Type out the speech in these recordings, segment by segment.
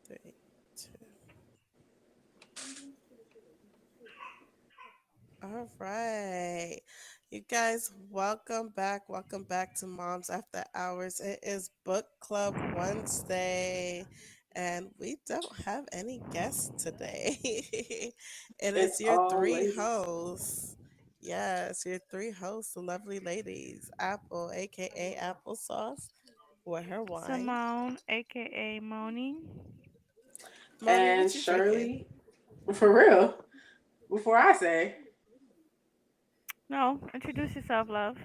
Three, two. All right. You guys, welcome back. Welcome back to Moms After Hours. It is Book Club Wednesday, and we don't have any guests today. It It's is your all three ladies. hosts. Yes, your three hosts, the lovely ladies. Apple, aka Applesauce, with her wine. Simone, aka Moni. Moni, And what you drinking? Shirley, for real, before I say, No, introduce yourself, love.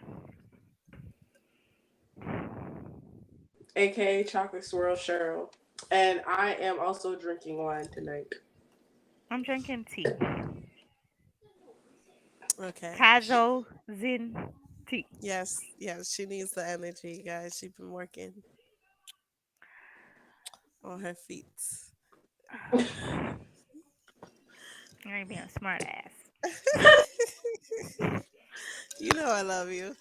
aka Chocolate Swirl Cheryl. And I am also drinking wine tonight. I'm drinking tea. Okay. Tazo Zin tea. Yes, yes, she needs the energy, guys. She's been working on her feet. I ain't being a smart ass. You know I love you.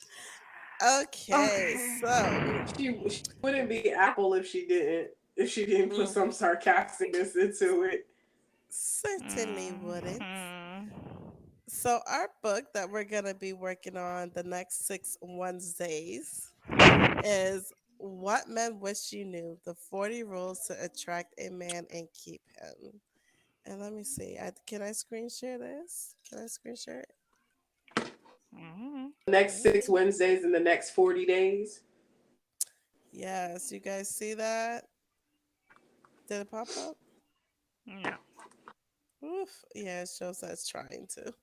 Okay, Okay. so She wouldn't be Apple if she didn't put mm, some sarcasticness into it. certainly wouldn't. Hmm. So our book that we're gonna be working on the next 6 Wednesdays is What Men Wish You Knew: The 40 Rules to Attract a Man and Keep Him. And let me see. Can I screen share this? Can I screen share it? Hmm. Next Okay. 6 Wednesdays in the next 40 days. Yes, you guys see that? Did it pop up? No, Oof. Yeah, it shows us trying to.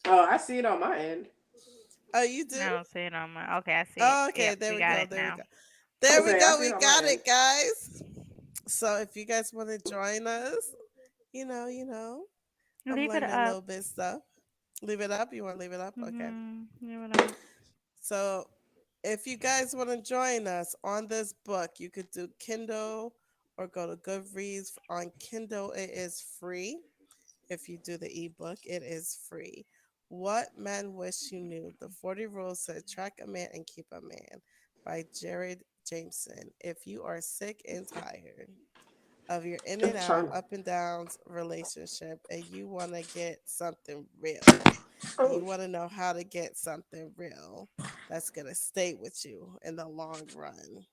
Oh, I see it on my end. Oh, you I do? don't see it on my. Okay, I see it. Oh, okay, Yep, there we we got go. it There we now. go. I There we say I go. see We it on my got end. it, guys. So if you guys want to join us, I'm Leave it learning a up. little bit stuff. Leave it up. You want to leave it up? Okay. Leave it up. So if you guys want to join us on this book, you could do Kindle or go to Goodreads. On Kindle, it is free. If you do the ebook, it is free. What Men Wish You Knew: The 40 Rules to Attract a Man and Keep a Man by Jared Jameson. If you are sick and tired of your in and I'm out, trying. up and downs relationship, and you want to get something real, and you Oh, want to know how to get something real that's going to stay with you in the long run,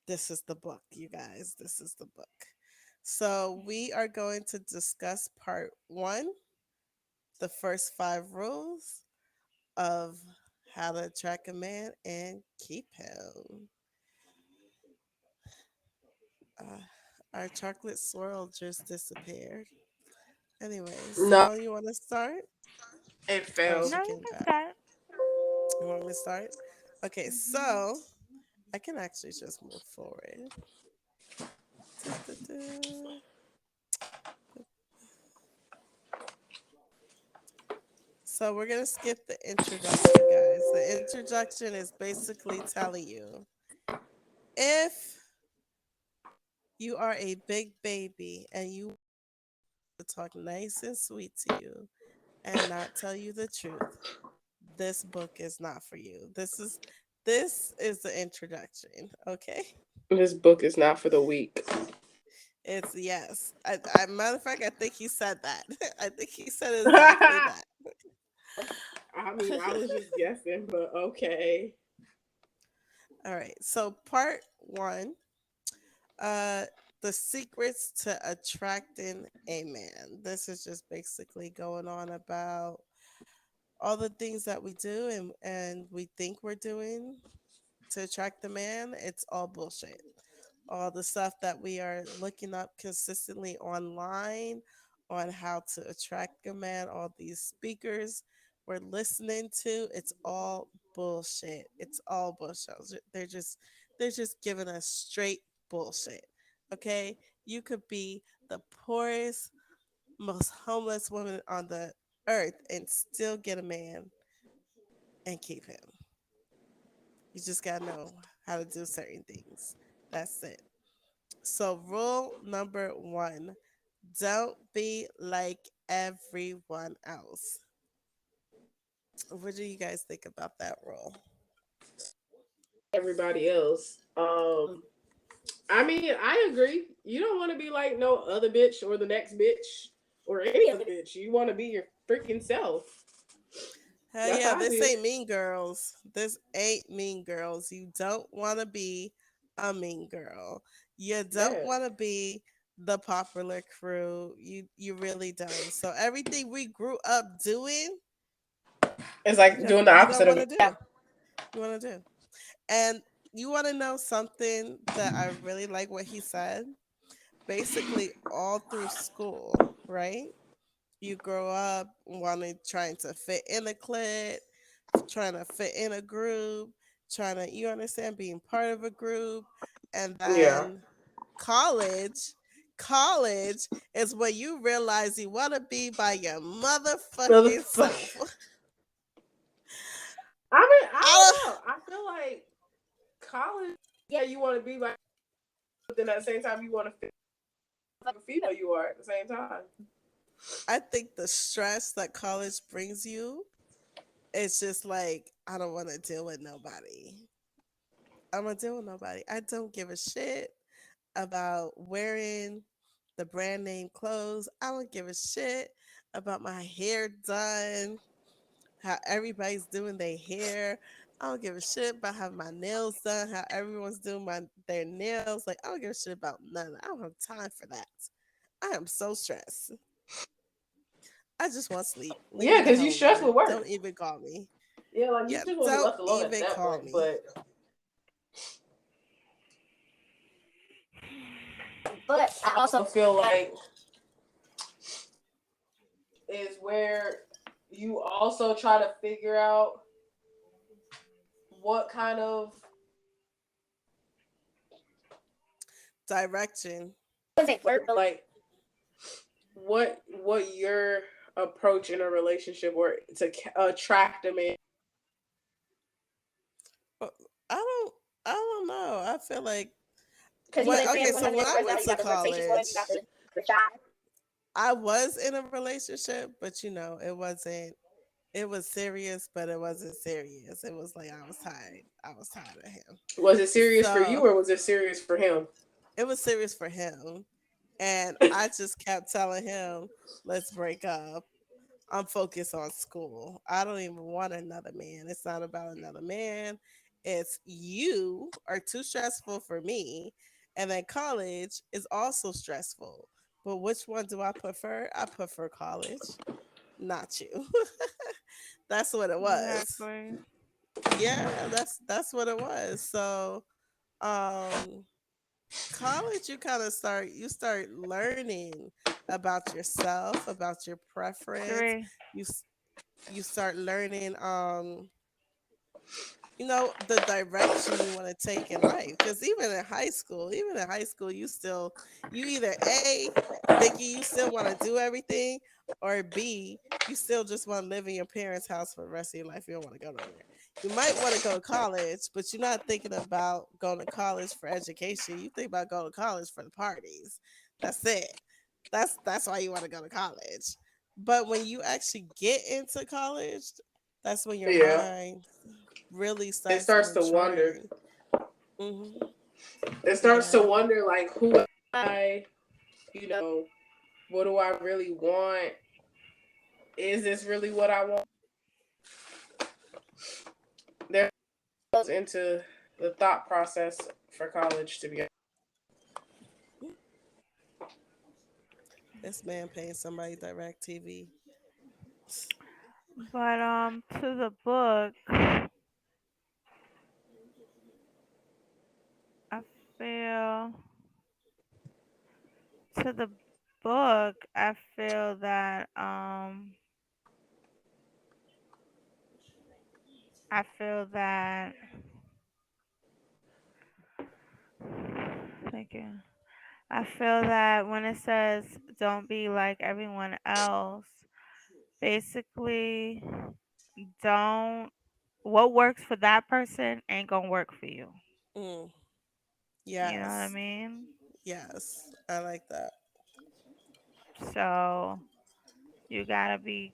this is the book, you guys. This is the book. So, we are going to discuss part 1, the first 5 rules of how to attract a man and keep him. Uh, our chocolate swirl just disappeared. Anyways, no, Simone, you want to start? it Oh, failed. she No, you came can back. start. You want me to start? Okay, Hmm. so I can actually just move forward. Du-du-du. So we're gonna skip the introduction, guys. The introduction is basically telling you if you are a big baby and you want to talk nice and sweet to you and not tell you the truth, this book is not for you. This is the introduction, okay? This book is not for the weak. It's yes. Matter of fact, I think he said that. I think he said exactly that. I mean, I was just guessing, but okay. All right. So part 1, uh, the secrets to attracting a man. This is just basically going on about all the things that we do and we think we're doing to attract the man. It's all bullshit. All the stuff that we are looking up consistently online on how to attract a man, all these speakers we're listening to, it's all bullshit. It's all bullshit. They're just giving us straight bullshit. Okay? You could be the poorest, most homeless woman on the earth and still get a man and keep him. You just gotta know how to do certain things. That's it. So, rule number 1, don't be like everyone else. What do you guys think about that rule? Everybody else. Mm, I mean, I agree. You don't want to be like no other bitch or the next bitch or any other bitch. You want to be your freaking self. Hell That's yeah, how I this feel. ain't Mean Girls. This ain't Mean Girls. You don't want to be a mean girl. You don't Yeah. want to be the popular crew. You really don't. So everything we grew up doing, It's like doing the you don't opposite of want to it. do. Yeah. You want to do. And you want to know something that I really like what he said? Basically all through school, right? You grow up wanting trying to fit in a clique, trying to fit in a group, trying to you understand being part of a group, and Yeah. then college college is when you realize you want to be by your motherfucking self. Motherfucker. I mean, I I don't know. I feel like college, yeah, you want to be like, but then at the same time, you want to feel like a female you are at the same time. I think the stress that college brings you, it's just like I don't want to deal with nobody. I don't want to deal with nobody. I don't give a shit about wearing the brand name clothes. I don't give a shit about my hair done, how everybody's doing their hair. I don't give a shit about having my nails done, how everyone's doing their nails. Like I don't give a shit about none. I don't have time for that. I am so stressed. I just want sleep. Leave Yeah, me the because you hell stress alone. with work. Don't even call me. Yeah, like you Yeah, just want to be don't left alone at even that call point. me. But I also feel like is where you also try to figure out what kind of Direction. like what your approach in a relationship or to attract a man. Uh, I don't. I don't know. I feel like Because you what. know, Okay, saying so one when has I different went personalities, you to got the flirtatious ones, you got college, the shy. I was in a relationship, but it wasn't. It was serious, but it wasn't serious. It was like I was tired. I was tired of him. Was it serious for you So or was it serious for him? it was serious for him, and I just kept telling him, "Let's break up. I'm focused on school. I don't even want another man. It's not about another man. It's you are too stressful for me. And then college is also stressful. But which one do I prefer? I prefer college, not you." That's what it was. Exactly. Yeah, that's what it was. So, um college you start learning about yourself, about your preference. Three. You you start learning the direction you want to take in life, because even in high school you either a thinking you still want to do everything, or b you still just want to live in your parents house for the rest of your life. You don't want to go nowhere. You might want to go to college, but you're not thinking about going to college for education. You think about going to college for the parties. That's it. That's why you want to go to college. But when you actually get into college, that's when your Yeah. mind really It starts starts to wonder. maturing. Hmm. It starts to Yeah. wonder like who am I, you know, what do I really want? Is this really what I want? There goes into the thought process for college to be. This man paying somebody direct TV. But to the book, I feel to the book, I feel that I feel that thank you. I feel that when it says don't be like everyone else, basically don't what works for that person ain't gonna work for you. Mm, You know what I yes. mean? Yes. I like that. So you gotta be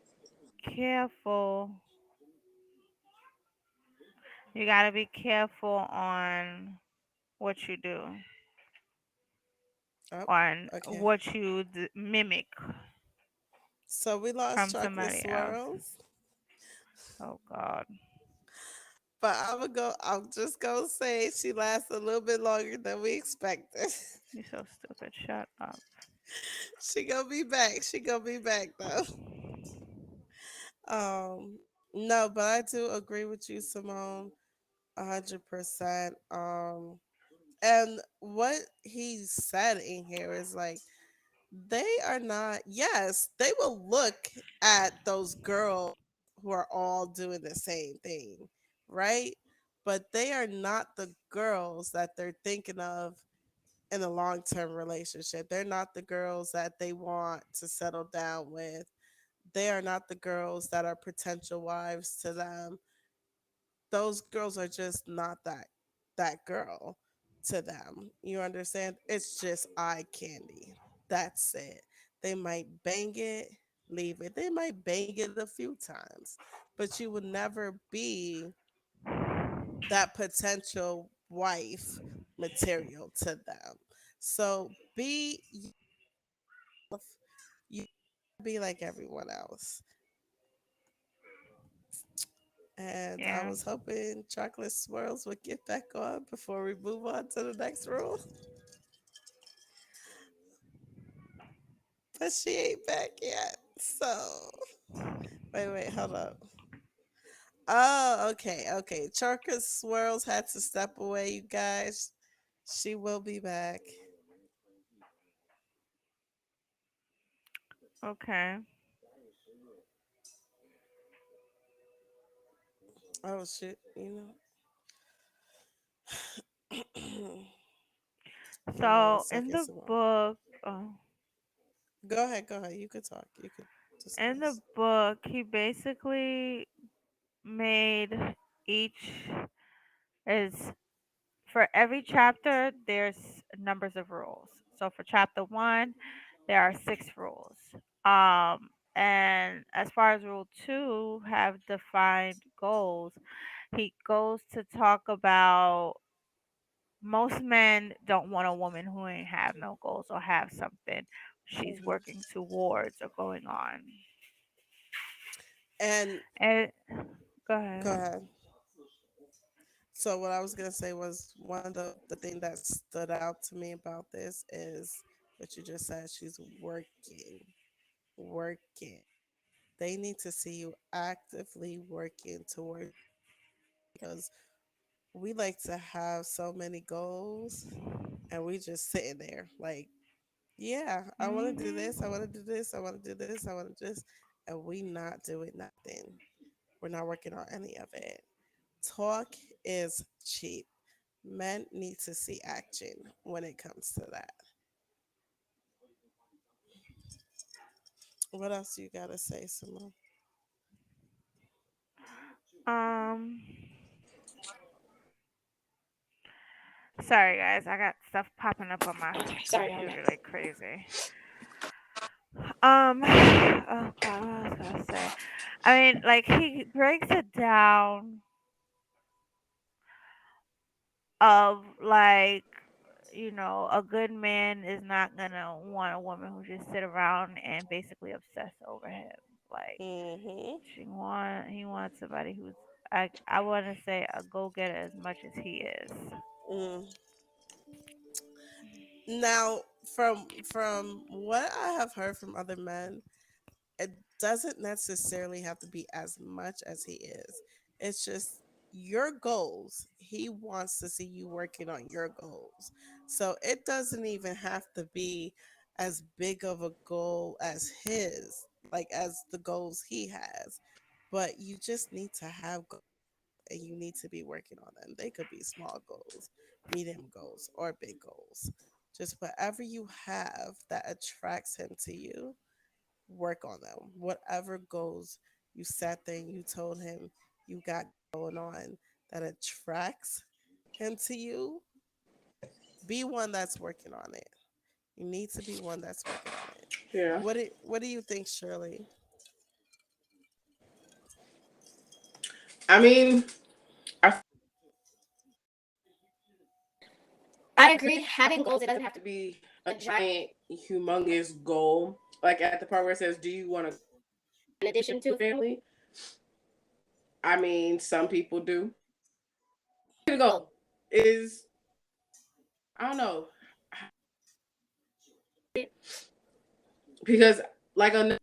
careful. You gotta be careful on what you do. Oh, on okay. what you mimic So we lost from Chocolate somebody else. Swirls, Oh God, but I'm just gonna say she lasted a little bit longer than we expected. you're so stupid. Shut up. She gonna be back. She gonna be back though. No, but I do agree with you, Simone, 100%. And what he said in here is like they are not. Yes, they will look at those girls who are all doing the same thing, right? But they are not the girls that they're thinking of in a long term relationship. They're not the girls that they want to settle down with. They are not the girls that are potential wives to them. Those girls are just not that girl to them. You understand? It's just eye candy. That's it. They might bang it, leave it. They might bang it a few times, but you would never be that potential wife material to them. So be you be like everyone else. And I Yeah. was hoping Chocolate Swirls would get back on before we move on to the next rule. But she ain't back yet. So wait, hold up. Oh, okay. Chocolate Swirls had to step away, you guys. She will be back. Okay. Oh shit, Give me one So in second, the Simone. book, oh, Go ahead. You could talk. You could in the discuss. book, he basically made each is for every chapter there's numbers of rules. So for chapter 1, there are 6 rules. And as far as rule 2 have defined goals, he goes to talk about most men don't want a woman who ain't have no goals or have something she's Hmm. working towards or going on. And And go go ahead. ahead. So what I was gonna say was one of the thing that stood out to me about this is what you just said. She's working. They need to see you actively working towards because we like to have so many goals and we just sitting there like, yeah, I want to do this, I Mhm. want to do this, I want to do this, I want to just, and we not doing nothing. We're not working on any of it. Talk is cheap. Men need to see action when it comes to that. What else you gotta say, Simone? Um Sorry guys, I got stuff popping up on my Sorry on computer that. like crazy. Oh god, what was I gonna say? I mean, like he breaks it down of like, a good man is not gonna want a woman who just sit around and basically obsess over him. Like Mm-hmm. he wants somebody who's, I want to say, a go getter as much as he is. Mm. Now, from what I have heard from other men, it doesn't necessarily have to be as much as he is. It's just your goals. He wants to see you working on your goals. So it doesn't even have to be as big of a goal as his, like as the goals he has. But you just need to have goals and you need to be working on them. They could be small goals, medium goals, or big goals. Just whatever you have that attracts him to you, work on them. Whatever goals you sat there and you told him you got going on that attracts him to you, be one that's working on it. You need to be one that's working on it. Yeah. What do you think, Shirley? I mean, I I agree. Having goals, it doesn't have to be a giant, humongous goal. Like at the part where it says, "Do you want to?" In addition to family, I mean, some people do. The goal is, I don't know, because like on I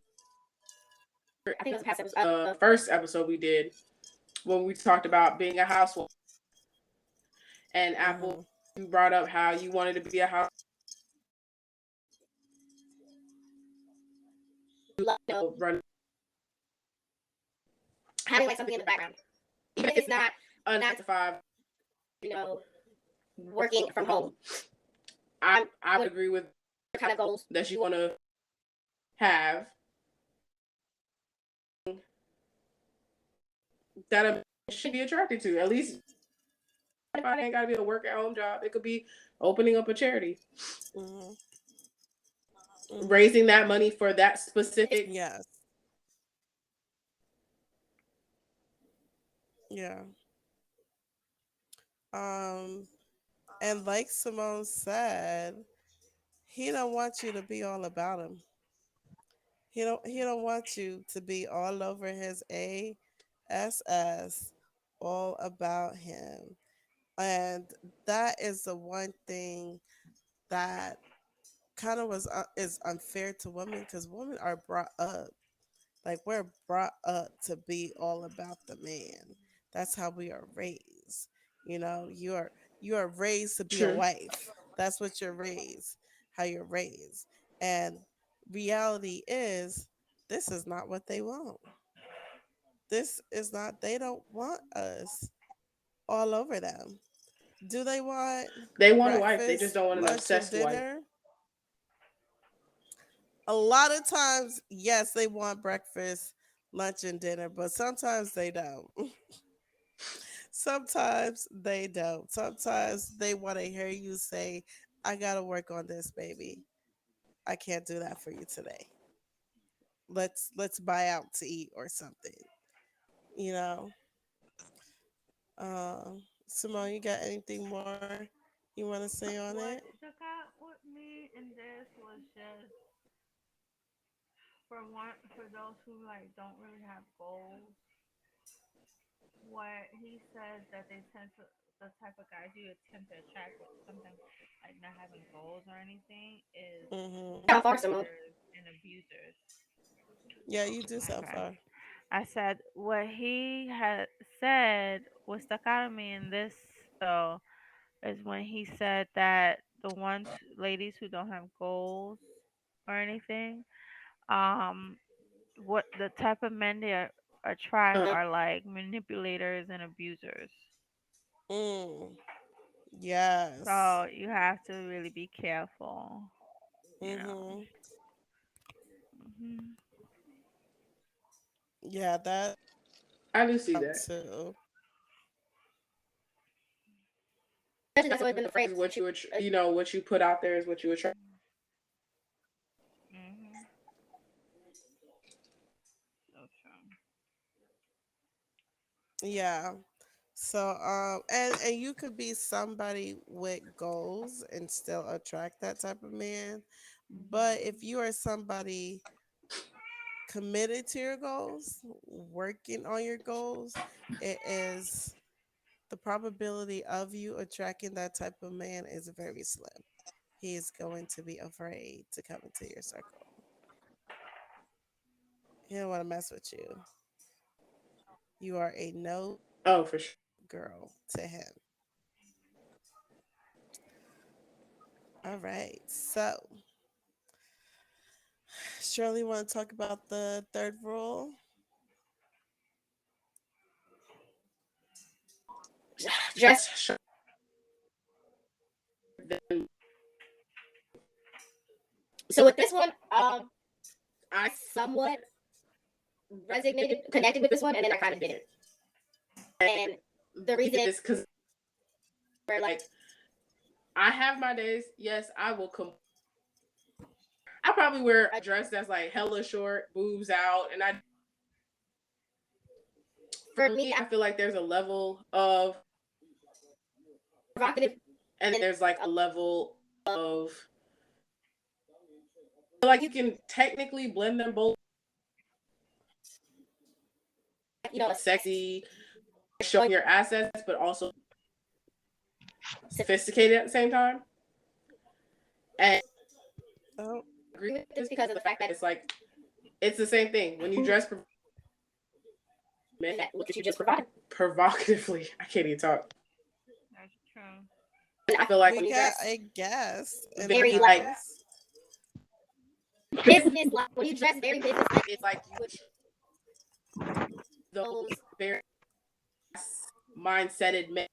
think it was the past episode, the first episode we did when we talked about being a housewife, and Apple, you brought up how you wanted to be a house. You know, run, having like something in the background, even if it's not a 9 to 5, you know, working from home. I would agree with the kind of goals that you want to have. That should be attracted to. At least if I ain't gotta be a work at home job, it could be opening up a charity, raising that money for that specific. Yes. Yeah. And like Simone said, he don't want you to be all about him. He don't want you to be all over his ASS, all about him. And that is the one thing that kind of was is unfair to women, because women are brought up, like, we're brought up to be all about the man. That's how we are raised. You are raised to be a True. wife. That's what you're raised, how you're raised. And reality is, this is not what they want. This is not, they don't want us all over them. Do they want They want a wife. They just breakfast, don't want an lunch, and obsessed wife. dinner? A lot of times, yes, they want breakfast, lunch, and dinner, but sometimes they don't. Sometimes they don't. Sometimes they want to hear you say, I got to work on this, baby. I can't do that for you today. Let's buy out to eat or something. You know. Simone, you got anything more you want to say on it? What stuck out with me in this was just for those who like don't really have goals. What he says that they tend to the type of guys you attempt to attract with something like not having goals or anything is Mm-hmm. How far, Simone? manipulative and abusers. Yeah, you do so Okay. far. I said what he had said what stuck out of me in this though is when he said that the ones ladies who don't have goals or anything, um, what the type of men they attract are like manipulators and abusers. Mm. Yes. So you have to really be careful, you know. Mm-hmm. Hmm. Yeah, that I do see that. too. That's always been the phrase. What you what you put out there is what you attract. Hmm. So true. Yeah. So and you could be somebody with goals and still attract that type of man. But if you are somebody committed to your goals, working on your goals, it is, the probability of you attracting that type of man is very slim. He is going to be afraid to come into your circle. He don't want to mess with you. You are a no Oh, for sure. girl to him. All right. So, Shirley, want to talk about the third rule? Just so with this one, I somewhat resonated, connected with this one, and then I kind of didn't. And the reason is because we're like, I have my days. Yes, I will come. I probably wear a dress that's like hella short, boobs out, and for me, I feel like there's a level of provocative and there's like a level of like you can technically blend them both, sexy, showing your assets, but also sophisticated at the same time. And Oh, I agree with this because of the fact that it's like it's the same thing when you dress men look at you just provocatively. I can't even talk. That's true. I feel like we when you got dress a guest in very the like house. business like when you dress very business like it's like you those very mindseted men.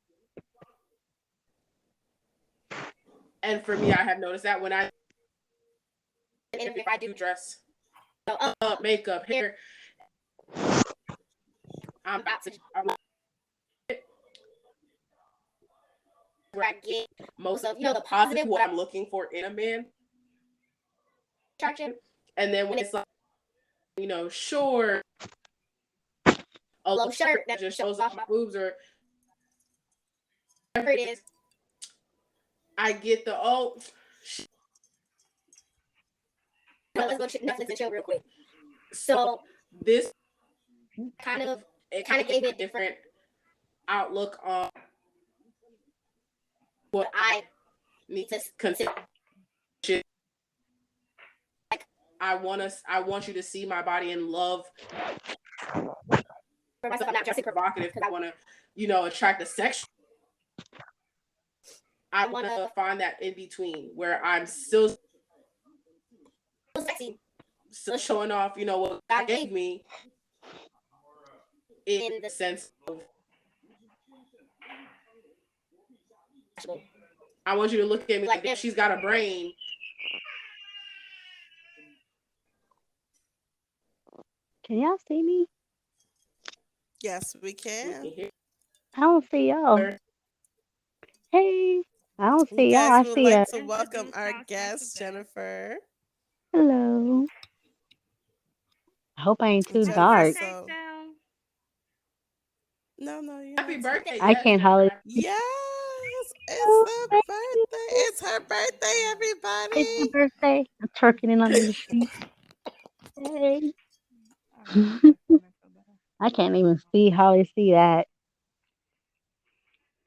And for me, I have noticed that when I if I do dress up, makeup, hair, I'm where I get most of the positive what I'm looking for in a man attraction. And then when it's like sure a low shirt that just shows off my boobs or whatever it is, I get the let's go Netflix and chill real quick. So this kind of gave it a different outlook on what I need to consider. Like I want you to see my body and love for myself. I'm not dressing provocative because I want to, attract a sex. I want to find that in between where I'm still sexy, still showing off, what God gave me in the sense of I want you to look at me like she's got a brain. Can y'all see me? Yes, we can. I don't see y'all. Hey, I don't see y'all. I Guys would see like a to welcome our guest, Jennifer. hello. I hope I ain't too Jennifer, dark. so no, you're Happy not. birthday! I can't hardly. Yes, it's Oh, the birthday. It's her birthday, it's my everybody. birthday. I'm twerking it under the sheet. Hey. I can't even hardly see that.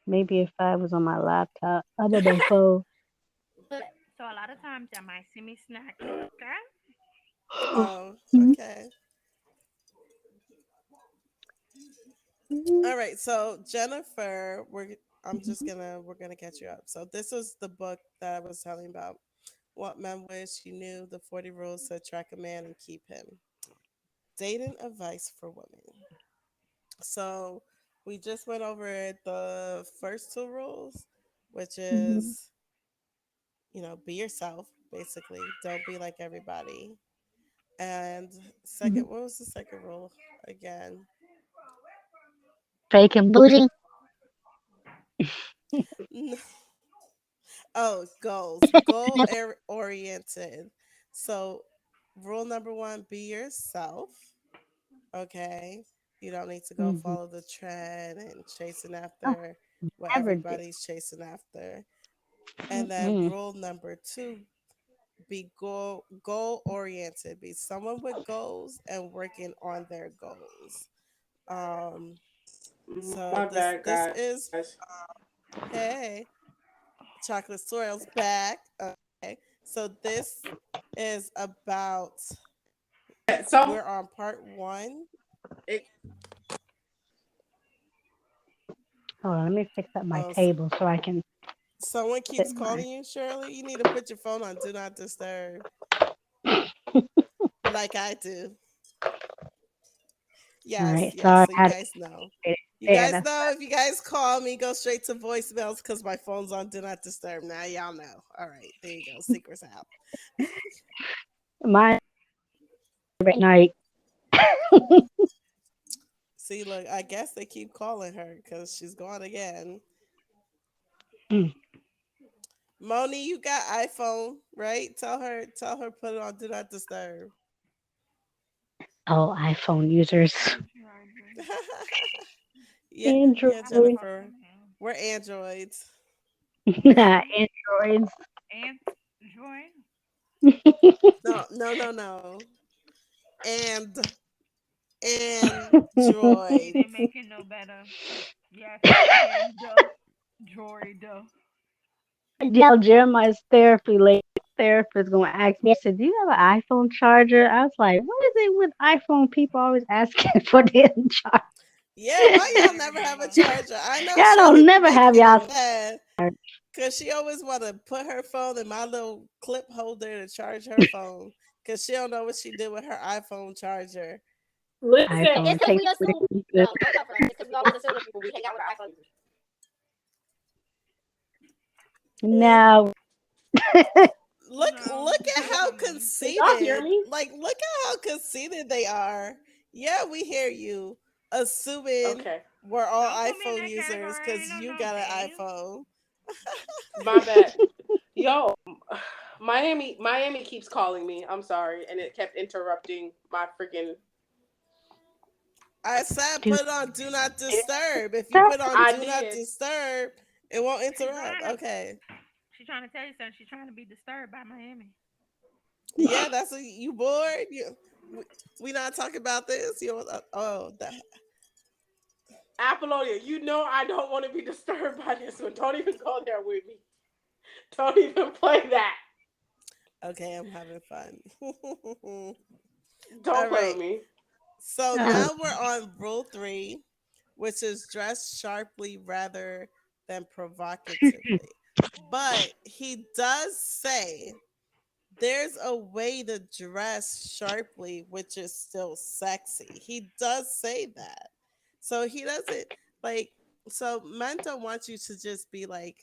Maybe if I was on my laptop, I'm on my phone. So a lot of times y'all might see me snacking, okay? Oh, Mhm. okay. All right. So Jennifer, we're gonna catch you up. So this was the book that I was telling about. What Men Wish You Knew: The 40 Rules to Attract a Man and Keep Him. Dating advice for women. So we just went over the first two rules, which Mhm. is, be yourself, basically. Don't be like everybody. And Mhm. second, what was the second rule again? Fake and bougie. Oh, goals. Oriented. So, rule number one, be yourself. Okay. You don't need to go Mhm. follow the trend and chasing Oh, after what never did. everybody's chasing after. And then Mm-mm. rule number two, be goal oriented. Be someone with goals and working on their goals. Um, so My bad, this guys. is hey, Chocolate Swirls back. Okay. So this is about So we're on part one. it, Hold on, let me fix up my Oh, table so I can someone sit keeps my. calling you, Shirley. You need to put your phone on Do Not Disturb, like I do. All Yes, right, yes. sorry, So I you had to guys know. get it You there. guys know if you guys call me, go straight to voicemails because my phone's on Do Not Disturb. Now y'all know. All right, there you go. Secrets out. My at night. See, look, I guess they keep calling her because she's gone again. Mm. Moni, you got iPhone, right? Tell her put it on Do Not Disturb. Oh, iPhone users. Yeah, Android. Jennifer. We're androids. Androids. Android. No. Android. They make it no better. Yes, and droid. Yeah, Jeremiah's therapist gonna ask me. He said, "Do you have an iPhone charger?" I was like, "What is it with iPhone people always asking for their charger? Yeah, why y'all Never never have a remember. charger? I know Y'all Shirley don't be never have making me y'all." mad because she always want to put her phone in my little clip holder to charge her phone because she don't know what she did with her iPhone charger. Listen, It's iPhone because takes we assume. No, don't come for us. It's because we always assume that people we hang out with our iPhone users. No, Look No. at how can y'all hear conceited. me? Like look at how conceited they are. Yeah, we hear you. Assuming Okay, we're all Don't put me in iPhone that users category. because Ain't you no got an babe. iPhone. my bad. Yo, Miami keeps calling me. I'm sorry, and it kept interrupting my freaking. I said do put on do not disturb. If you put on I do not did. disturb, it won't interrupt. trying to- Okay. She's trying to tell you something. She's trying to be disturbed by Miami. Yeah, that's a, you bored. We not talking about this. You that. Apollonia, you know I don't want to be disturbed by this one. Don't even go there with me. Don't even play that. Okay, I'm having fun. Don't All play right. with me. So Oh. now we're on rule 3, which is dress sharply rather than provocatively. But he does say there's a way to dress sharply, which is still sexy. He does say that. So he doesn't like, so men don't want you to just be like,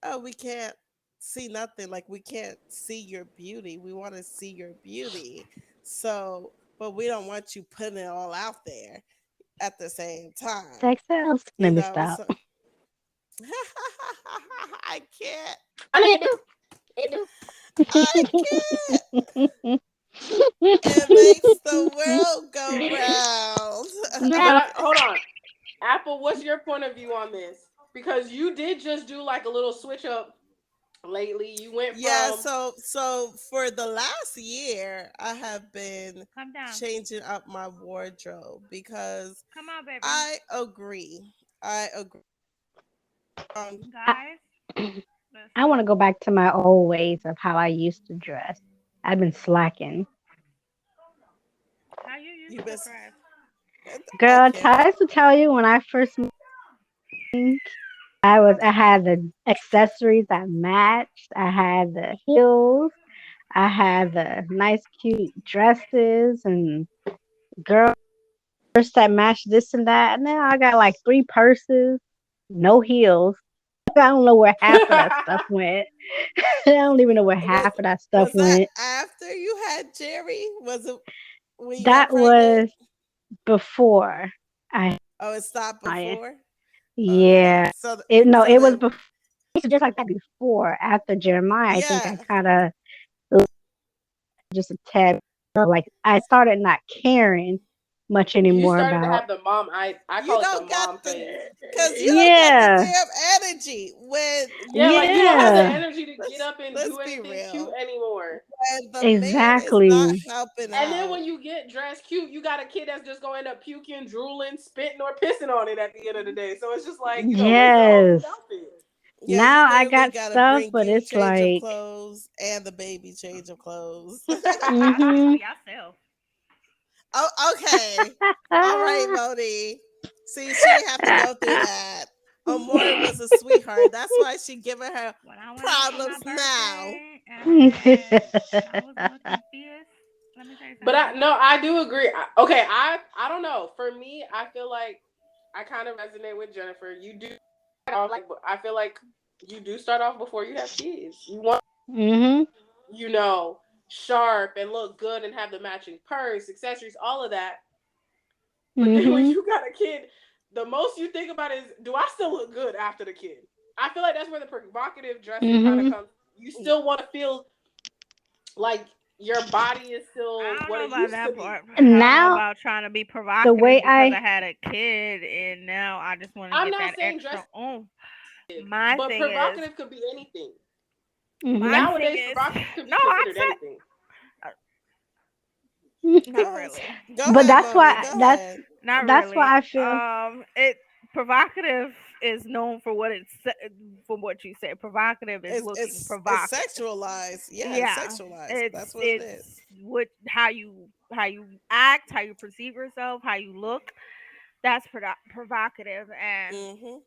oh, we can't see nothing. Like, we can't see your beauty. We want to see your beauty. So, but we don't want you putting it all out there at the same time. sex sells. You Let me know, stop. so I can't. I mean, it do. It do. I can't. It makes the world go round. But hold on, Apple. What's your point of view on this? Because you did just do like a little switch up lately. You went Yeah, from so for the last year, I have been Come down. changing up my wardrobe because Come on, baby. I agree. Guys, I want to go back to my old ways of how I used to dress. I've been slacking. how you used You to best dress? Girl, okay. I used to tell you when I first moved, I had the accessories that matched. I had the heels. I had the nice cute dresses and girls that matched this and that. And then I got like 3 purses, no heels. I don't know where half of that stuff went. I don't even know where half of that stuff Was that went. after you had Jerry? Was it when you got That pregnant? was before I Oh, it stopped I before. Okay. yeah. So It so was then before just like that before. After Jeremiah, I think I yeah. kinda just a tad like I started not caring much you anymore started to about have the mom. I You call it the don't got mom the phase. because you don't got the yeah. damn energy when Yeah, like you don't have the Yeah. energy to get up and let's do be anything cute real. anymore. When the man is not Exactly. helping And then out. when you get dressed cute, you got a kid that's just going to end up puking, drooling, spitting, or pissing on it at the end of the day. So it's just like, waste a whole Yes. outfit. Yeah, you Now I literally got gotta stuff, bring but you it's change of like clothes and the baby change of clothes. mm-hmm. For yourself. Oh, okay. All right, Moni. See, she didn't have to go through that. Amore was a sweetheart. That's why she giving her When I went out for my problems now. birthday and I was looking fierce, let me tell you But something. I do agree. Okay, I don't know. For me, I feel like I kind of resonate with Jennifer. You do like I feel like you do start off before you have kids. You want mm-hmm. Sharp and look good and have the matching purse, accessories, all of that. But then when Mm-hmm. you got a kid, the most you think about is, do I still look good after the kid? I feel like that's where the provocative dressing kind of Mm-hmm. comes. You still want to feel like your body is still I don't what know it about used to that be. part. I don't know Now about trying to be the provocative way because I I had a kid and now I just want to I'm get not that saying extra dress. oomph. My But thing is, provocative could be anything. Mhm. my Nowadays, thing is, provocative could be no, I'm considered saying, anything. not really, Go But ahead, that's mommy. why Go that's ahead. not that's really. why I feel It provocative is known for what it's from what you said. Provocative is looking It's provocative. sexualized. Yeah, it's Yeah, sexualized. That's what it is. it's what how you act, how you perceive yourself, how you look. That's provocative. And Mm-hmm.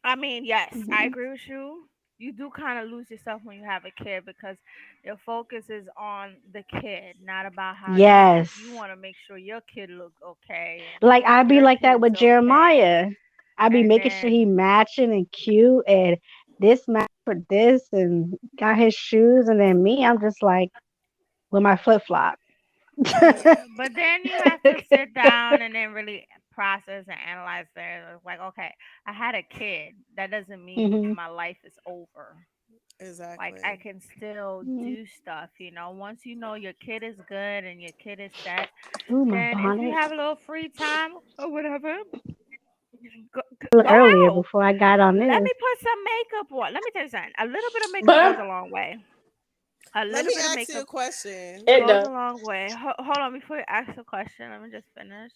I mean, yes, I Mhm. agree with you. You do kind of lose yourself when you have a kid because your focus is on the kid, not about how you look. Yes. You want to make sure your kid look okay and Like I'd be your like that kid's with okay. Jeremiah. I'd be And making sure then he matching and cute and this match for this and got his shoes and then me, I'm just like with my flip flop. yeah, but then you have to sit down and then really process and analyze there. It's like, okay, I had a kid. That doesn't mean Mhm. my life is over. Like I Exactly. can still Mhm. do stuff, Once you know your kid is good and your kid is set, Ooh, my then if you bonnet. have a little free time or whatever, A little go earlier out. before I got on Let this. me put some makeup on. Let me tell you something. A little bit of makeup goes But a long way. A Let little me bit of ask you a makeup question. it goes a does. long way. Hold on, before you ask the question, let me just finish.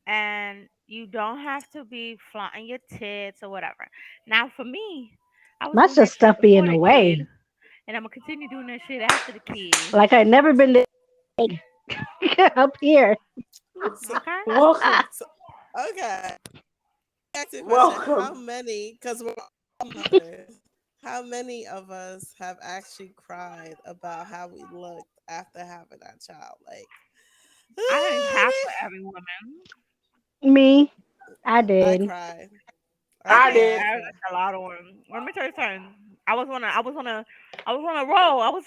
And you don't have to be flaunting your tits or whatever. Now, for me, I was That's doing that just shit stuff being before the kid, away. and I'm gonna continue doing that shit after the kid. Like I'd never been this big up here. So, Okay. Welcome. so okay. Ask you a question. How Welcome. many? Because we're all mothers. How many of us have actually cried about how we looked after having our child? Like, I think half "Ah, of every woman. Me, I I did. cried. I I I think did. cried. that's a lot of women. Let me tell you something. I was on a roll. I was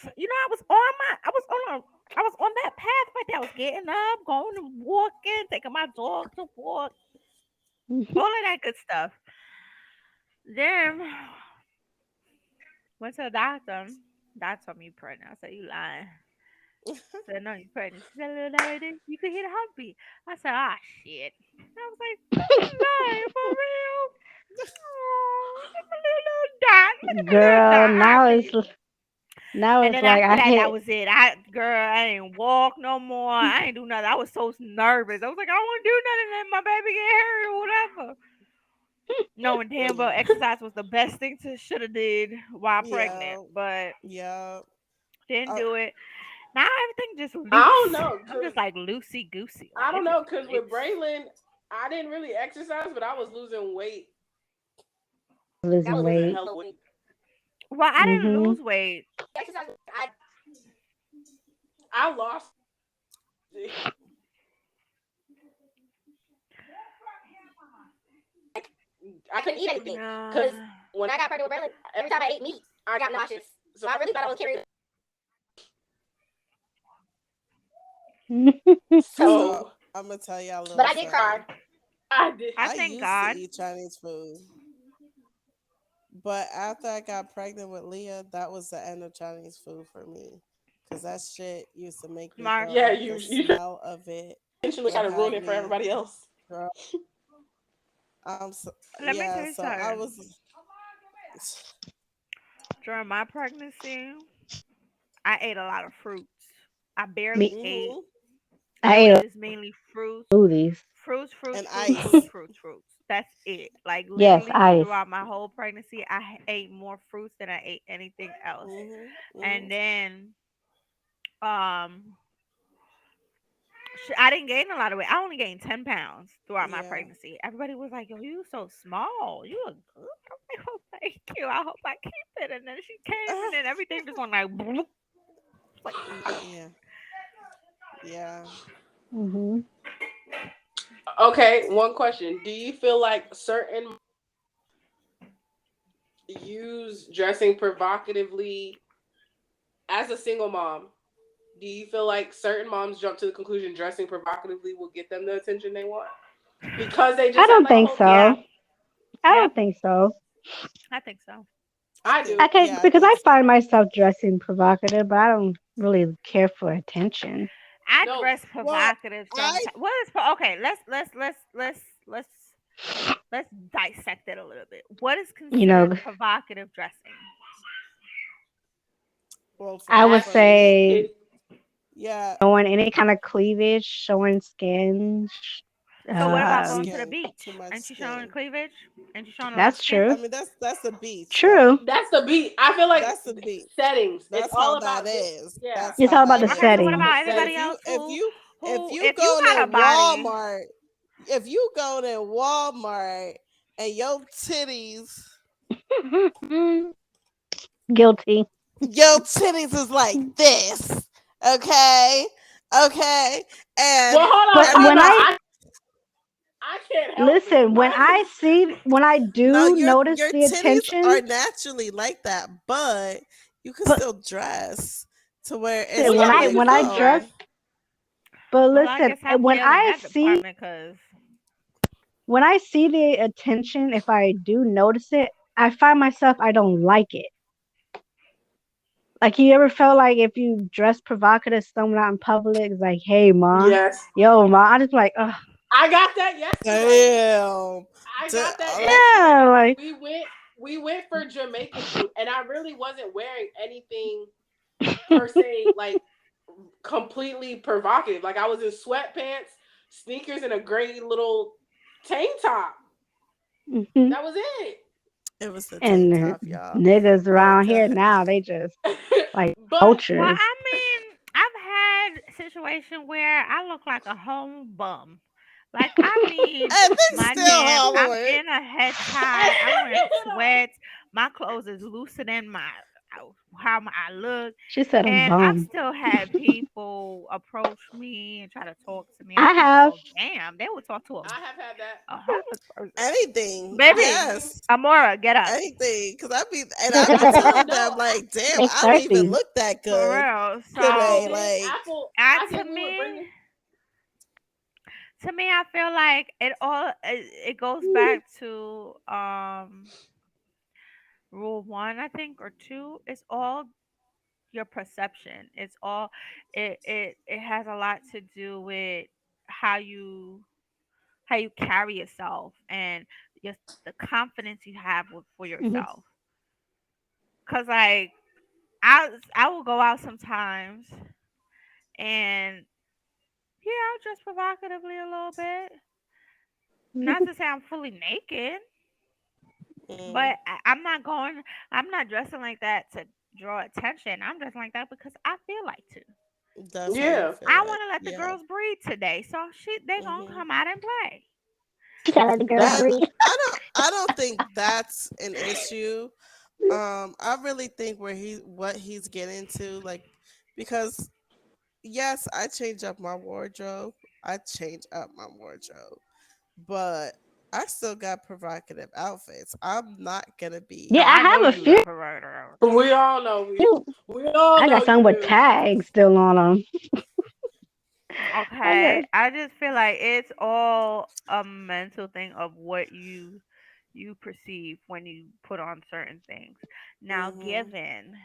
on that path right there. I was getting up, going and walking, taking my dog to walk, Mhm. all of that good stuff. Then went to the doctor. Doctor told me you pregnant. I said, you lying. I said, no, you pregnant. She said, little lady, you could hear the heartbeat. I said, ah, shit. I was like, you lying for real? Oh, look at my little dot. Look at my little Girl, dot now heartbeat. it's And then like after I that, that hit. was it. I didn't walk no more. I ain't do nothing. I was so nervous. I was like, I don't want to do nothing. Let my baby get hurt or whatever. Knowing damn well exercise was the best thing to should have did while pregnant, Yeah, but yeah. didn't Uh, do it. Now everything just I don't loose. know, I'm cause just like loosey goosey. Like I don't know, cause with it's Braylon, I didn't really exercise, but I was losing weight. I Losing was Losing weight. losing hell hella weight. weight. well, I didn't Mhm. lose weight. Exercise, I I lost. I couldn't eat anything because Nah. when I got pregnant with Braylon, every time I ate meat, I got nauseous. So I really thought I was carrying. so So I'm gonna tell y'all a But little I did cry. something. I did. I I thank used to God. eat Chinese food, but after I got pregnant with Leah, that was the end of Chinese food for me. Cause that shit used to make me Smart. throw Yeah, up. you The you smell of it intentionally would try to ruin have it for me. everybody else. Girl, so, Let me tell yeah. you So I something. was. During my pregnancy, I ate a lot of fruits. I barely Me, ate. Hmm. I It ate was a just mainly fruits, smoothies. fruits, fruits, And fruits, fruits, ice. fruits, fruits. That's it. Like Yes, literally ice. throughout my whole pregnancy, ate more fruits than I ate anything else. Hmm. And Hmm. then, um, I didn't gain a lot of weight. I only gained 10 pounds throughout my Yeah. pregnancy. Everybody was like, "Yo, you so small. You look good." I'm like, "Oh, thank you. I hope I keep it." And then she came, and then everything just went like, bloop. Like, Yeah. Yeah. Mhm. Okay, one question. Do you feel like certain use dressing provocatively as a single mom? Do you feel like certain moms jump to the conclusion dressing provocatively will get them the attention they want? Because they I just had don't like a think whole kid? yeah, so. I yep, don't think so. I think so. I I do. can Yeah, I because think I so. find myself dressing provocative, but I don't really care for attention. I No. dress Well, provocative I sometimes. What is okay? Let's let's dissect it a little bit. What is You know, considered provocative dressing? Well, I would for me, say yeah, showing any kind of cleavage, showing skin. So what too much about going to Um, the skin, too beach? much Ain't you showing skin. cleavage? Ain't you showing a lot of that's skin? I true. mean, that's the beach though. True. That's the beat. I feel like That's the beach. settings. It's That's how all that about this. is. Yeah. That's It's how all about that the Okay, so is. what setting. about But if anybody Settings. else you if you if who you if you go got a to body? Walmart, if you go to Walmart and your titties, Guilty. your titties is like this, okay, okay, and Well, hold on, But time when out. everybody. I I can't help it. listen, when I No, do notice your the titties attention, are naturally like that, but you can but still dress to where it's listen, Well, when yeah, not I you like, can when I still dress, oh, dress. but Well, I listen, guess I when failed in that department because I see the attention, if I do notice it, I find myself I don't like it. Like you ever felt like if you dress provocative, someone out in public is like, "Hey, ma, Yes. yo, ma," I just like, ugh, I got that yesterday. damn. I got that Like, yesterday. yeah, like, We went for Jamaican food, and I really wasn't wearing anything per se like completely provocative. Like I was in sweatpants, sneakers, and a gray little tank top. mhm. That was it. it was the And tank the top, y'all. niggas around here Okay. now, they just like But well, vultures. I mean, I've had situation where I look like a home bum. Like I mean, And they my still damn, I'm hollering. in a head tie. I'm wearing sweats. My clothes is looser than my I look. She said a And I've bum. still had people approach me and try to talk to me. I I'm like, have. well, damn, they would talk to I have had that. a homeless person. Anything. Baby, I Yes. Amora, get up. Anything. Cause I be no, telling no. them like, damn, They I don't even thirsty. look that For good real. today. So, Like, Apple. I I to think we were me, bringing. I feel like it goes back to rule one, I think, or two. It's all your perception. It's all it has a lot to do with how you how you carry yourself and just the confidence you have for Mhm. yourself. Cause like I will go out sometimes and yeah, I'll dress provocatively a little bit. Not Mhm. to say I'm fully naked, mm, but I'm not dressing like that to draw attention. I'm dressing like that because I feel like to. that's how you Yeah. feel I like. want to let the Yeah. girls breathe today, so they gonna Hmm. come out and play. She said, "Let the girls That. And breathe." I don't think that's an issue. I really think what he's getting to, like, because yes, I change up my wardrobe. I change up my wardrobe, but I still got provocative outfits. I'm not gonna No, Yeah, be. I I know have a you got few. provider. We all know we all I know got you some with do. tags still on them. I Okay, got. I just feel like it's all a mental thing of what you perceive when you put on certain things. Now, Hmm. given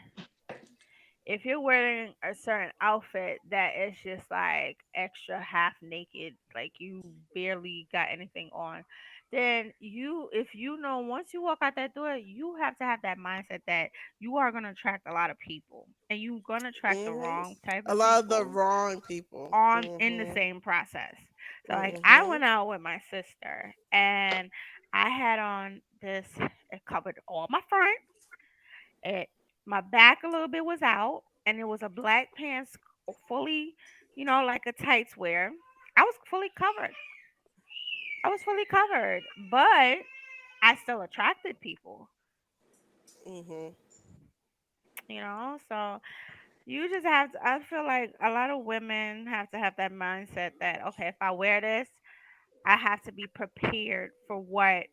if you're wearing a certain outfit that is just like extra half naked, like you barely got anything on, then if you know, once you walk out that door, you have to have that mindset that you are going to attract a lot of people and you're going to attract the Hmm. wrong type A of lot of the people wrong people. on in the Hmm. same process. So like I Hmm. went out with my sister and I had on this, it covered all my front, it my back a little bit was out, and it was a black pants fully, like a tights wear. I was fully covered. I was fully covered, but I still attracted people, Hmm. So you just have to, I feel like a lot of women have to have that mindset that okay, if I wear this, I have to be prepared for what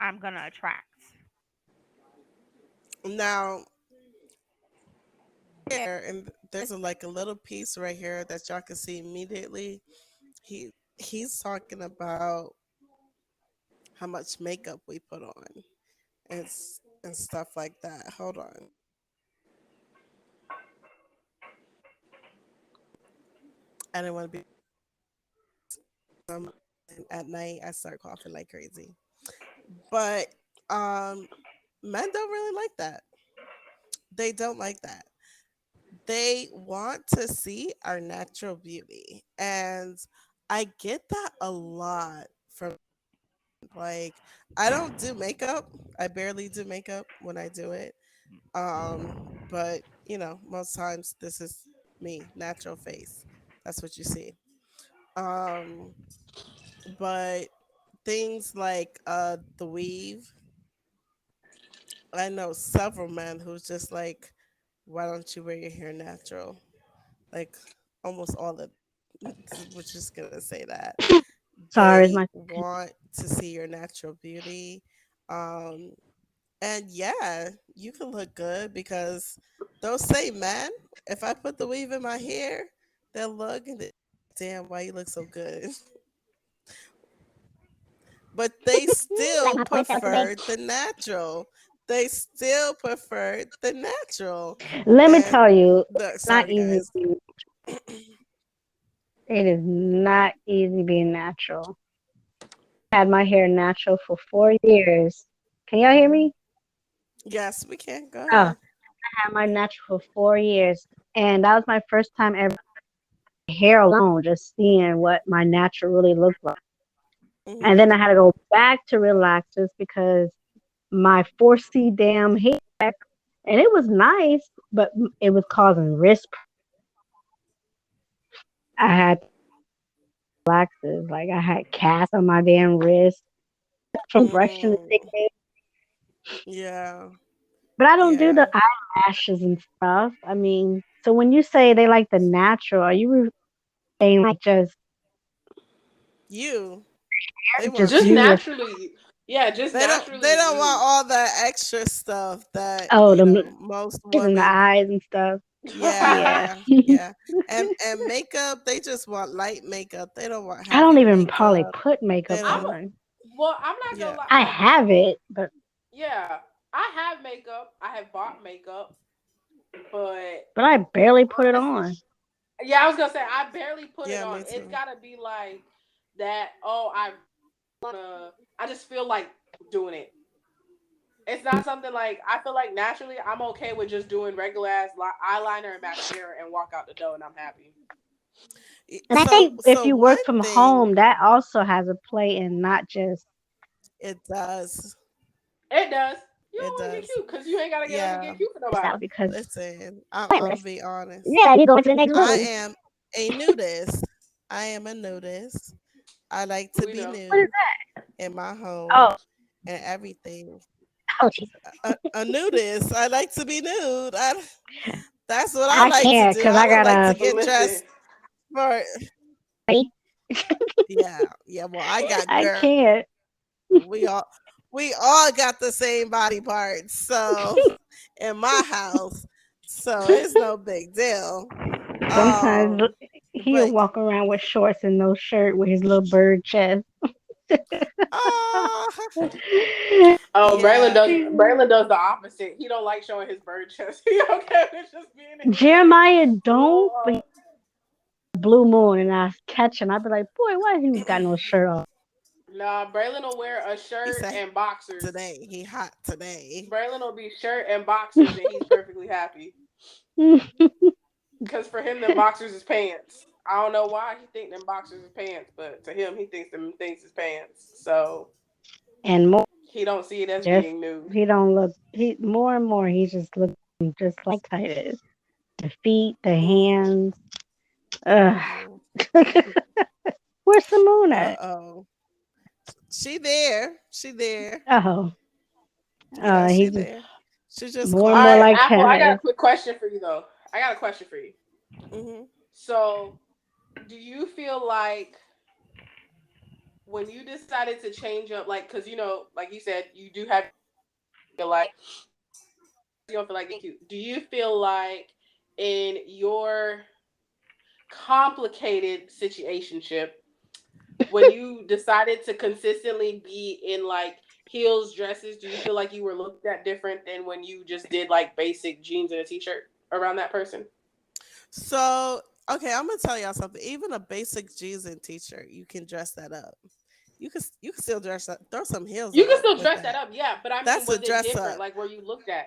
I'm going to attract. Now, here and there's like a little piece right here that y'all can see immediately. He's talking about how much makeup we put on and stuff like that. Hold on. I didn't want to be at night, I start coughing like crazy. But um, men don't really like that. They don't like that. They want to see our natural beauty, and I get that a lot from, like, I don't do makeup. I barely do makeup when I do it. But most times this is me, natural face. That's what you see. Um, but things like the weave, I know several men who's just like, why don't you wear your hair natural? Like almost all of we're just gonna say that. Sorry, it's They my want to see your natural beauty. Um, and yeah, you can look good because those same men, if I put the weave in my hair, they'll look and damn, why you look so good. But they Like still my points out today. prefer the natural. They still prefer the natural. Let me And tell you, the it's not sorry easy. guys. It is not easy being natural. I had my hair natural for 4 years. Can y'all hear me? Yes, we can. Go Oh, ahead. I had my natural for 4 years, and that was my first time ever hair alone, just seeing what my natural really looked like. And Hmm. then I had to go back to relaxers because my 4C damn hair, and it was nice, but it was causing wrist. I had relaxers, like I had casts on my damn wrist from brushing the Mm, thick. yeah. But I don't do the Yeah. eyelashes and stuff. I mean, so when you say they like the natural, are you saying like You. They want just Just you you. your naturally. Yeah, just They naturally don't want you. all that extra stuff that, them most eyes and the women. eyes and stuff? Yeah, Yeah. yeah, yeah. And makeup, they just want light makeup. They don't want I don't heavy even probably makeup. put They makeup I'm don't. on. well, I'm not gonna Yeah. lie. I Like, have it, but yeah, I have makeup. I have bought makeup, but I barely put it honestly, on. yeah, I was gonna say I barely put it Yeah, on. me It's too. gotta be like that. Oh, wanna. I just feel like doing it. It's not something like I feel like naturally I'm okay with just doing regular ass eyeliner and mascara and walk out the door and I'm happy. And I So think if so you work one from thing home, that also has a play in not just it does. It does. You It don't want to get does. cute because you ain't gotta get up and Yeah. get cute for nobody. yourself because Listen, I'm gonna pointless. be honest. Yeah, you go into the next I room. am a nudist. I am a nudist. I like to We be know. What is nude that? in my home Oh, and everything. oh, jeez. A nudist. I like to be nude. That's what I I like to can't do. because I I don't like to gotta. But get listen, dressed for. Ready? Yeah, yeah. Well, I got I girl. can't. We all we all got the same body parts. So in my house, so it's no big deal. Sometimes Um, he'll but walk around with shorts and no shirt with his little bird chest. uh, oh, yeah, Braylon does the opposite. He don't like showing his bird chest. He okay with just being in his like Jeremiah don't, but little. he blue moon and I catch him. I'd be like, boy, why he got no shirt on? Nah, Braylon will wear a he shirt said and boxers. today he hot today. Braylon will be shirt and boxers and he's perfectly happy. Because for him, them boxers is pants. I don't know why he think them boxers is pants, but to him, he thinks them things is pants. So And more, he don't see it as just being nude. he don't look. He more and more he just looks just like Titus. The feet, the Mm-hmm. hands. Ugh. Mm-hmm. Where's Simone Uh at? oh, she there. She there. Oh, Yeah, she he's just there. She just more and All more right, quiet. like Apple. I got a Titus. quick question for you though. I got a question for you. Mm-hmm. So, do you feel like when you decided to change up, like, because like you said, you do have feel like you don't feel like it's cute. Do you feel like in your complicated situationship, when you decided to consistently be in like heels, dresses, do you feel like you were looked at different than when you just did like basic jeans and a t-shirt around that person? So okay, I'm gonna tell y'all something. Even a basic jeans and t-shirt, you can dress that up. you can still dress up, throw some heels You on can still with dress that up, yeah. But I mean, That's a was it dress different? up. Like, were you looked at?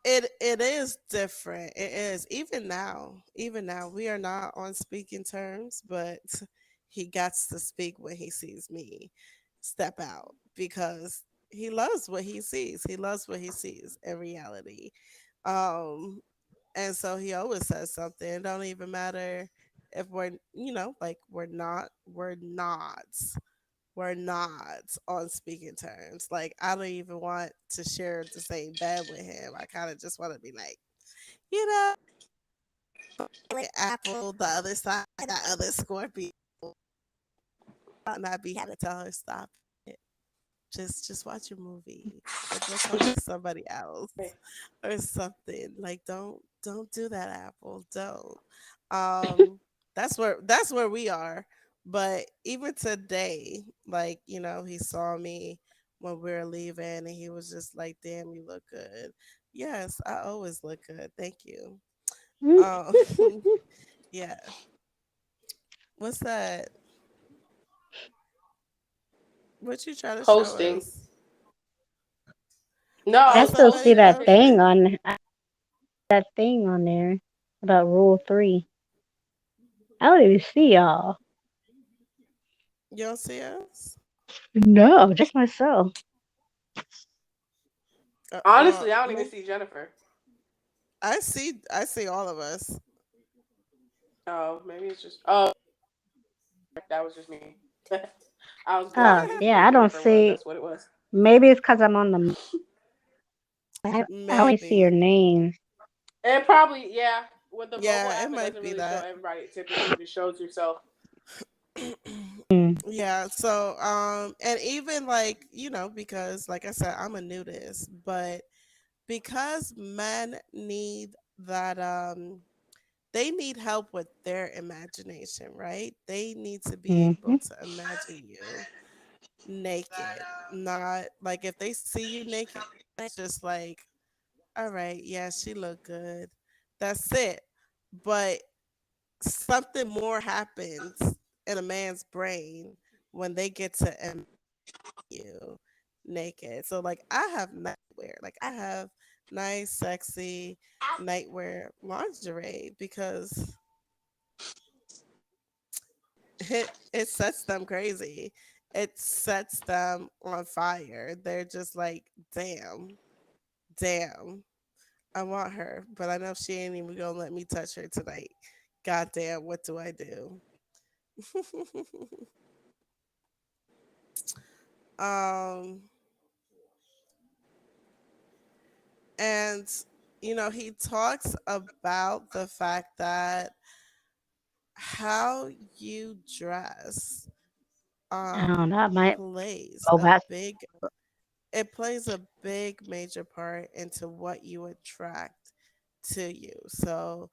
It is different. It is even now we are not on speaking terms, but he gets to speak when he sees me step out because he loves what he sees. He loves what he sees in reality. Um, and so he always says something. It don't even matter if we're, like we're not on speaking terms. Like I don't even want to share the same bed with him. I kind of just want to be like, you know, like Apple, the other side, that other Scorpio. I'll not be having to tell her stop it. Just watch your movie or go talk to somebody else or something. Like don't do that, Apple. Don't. Um, that's where we are. But even today, like he saw me when we were leaving, and he was just like, "Damn, you look good." Yes, I always look good. Thank you. Um, yeah. What's that? What you trying to show Posting. us? No, Oh, I I was still somebody see posting a that thing picture. posted. on there about Rule 3. I don't even see y'all. You don't see us? No, just myself. Honestly, Well, I don't even see Jennifer. I see all of us. Oh, maybe it's just. Oh, that was just me. I was Oh, blind to yeah, where I don't Jennifer was. see. That's what it was. Maybe it's because I'm on the. I only see your Maybe. name. And probably, yeah, with the mobile Yeah, it app, it might doesn't be really show that. everybody. It typically just shows yourself. Mm. Yeah, so and even like, because like I said, I'm a nudist, but because men need that they need help with their imagination, right? They need to be able Hmm. to imagine you naked. Not like if they see you naked, it's just like, all right, yeah, she look good. That's it. But something more happens in a man's brain when they get to you naked. So like I have nightwear. Like I have nice, sexy nightwear lingerie because it sets them crazy. It sets them on fire. They're just like, damn, I want her, but I know she ain't even gonna let me touch her tonight. Goddamn, what do I do? um, and he talks about the fact that how you dress I don't know. I might plays go a back. big it plays a big major part into what you attract to you. So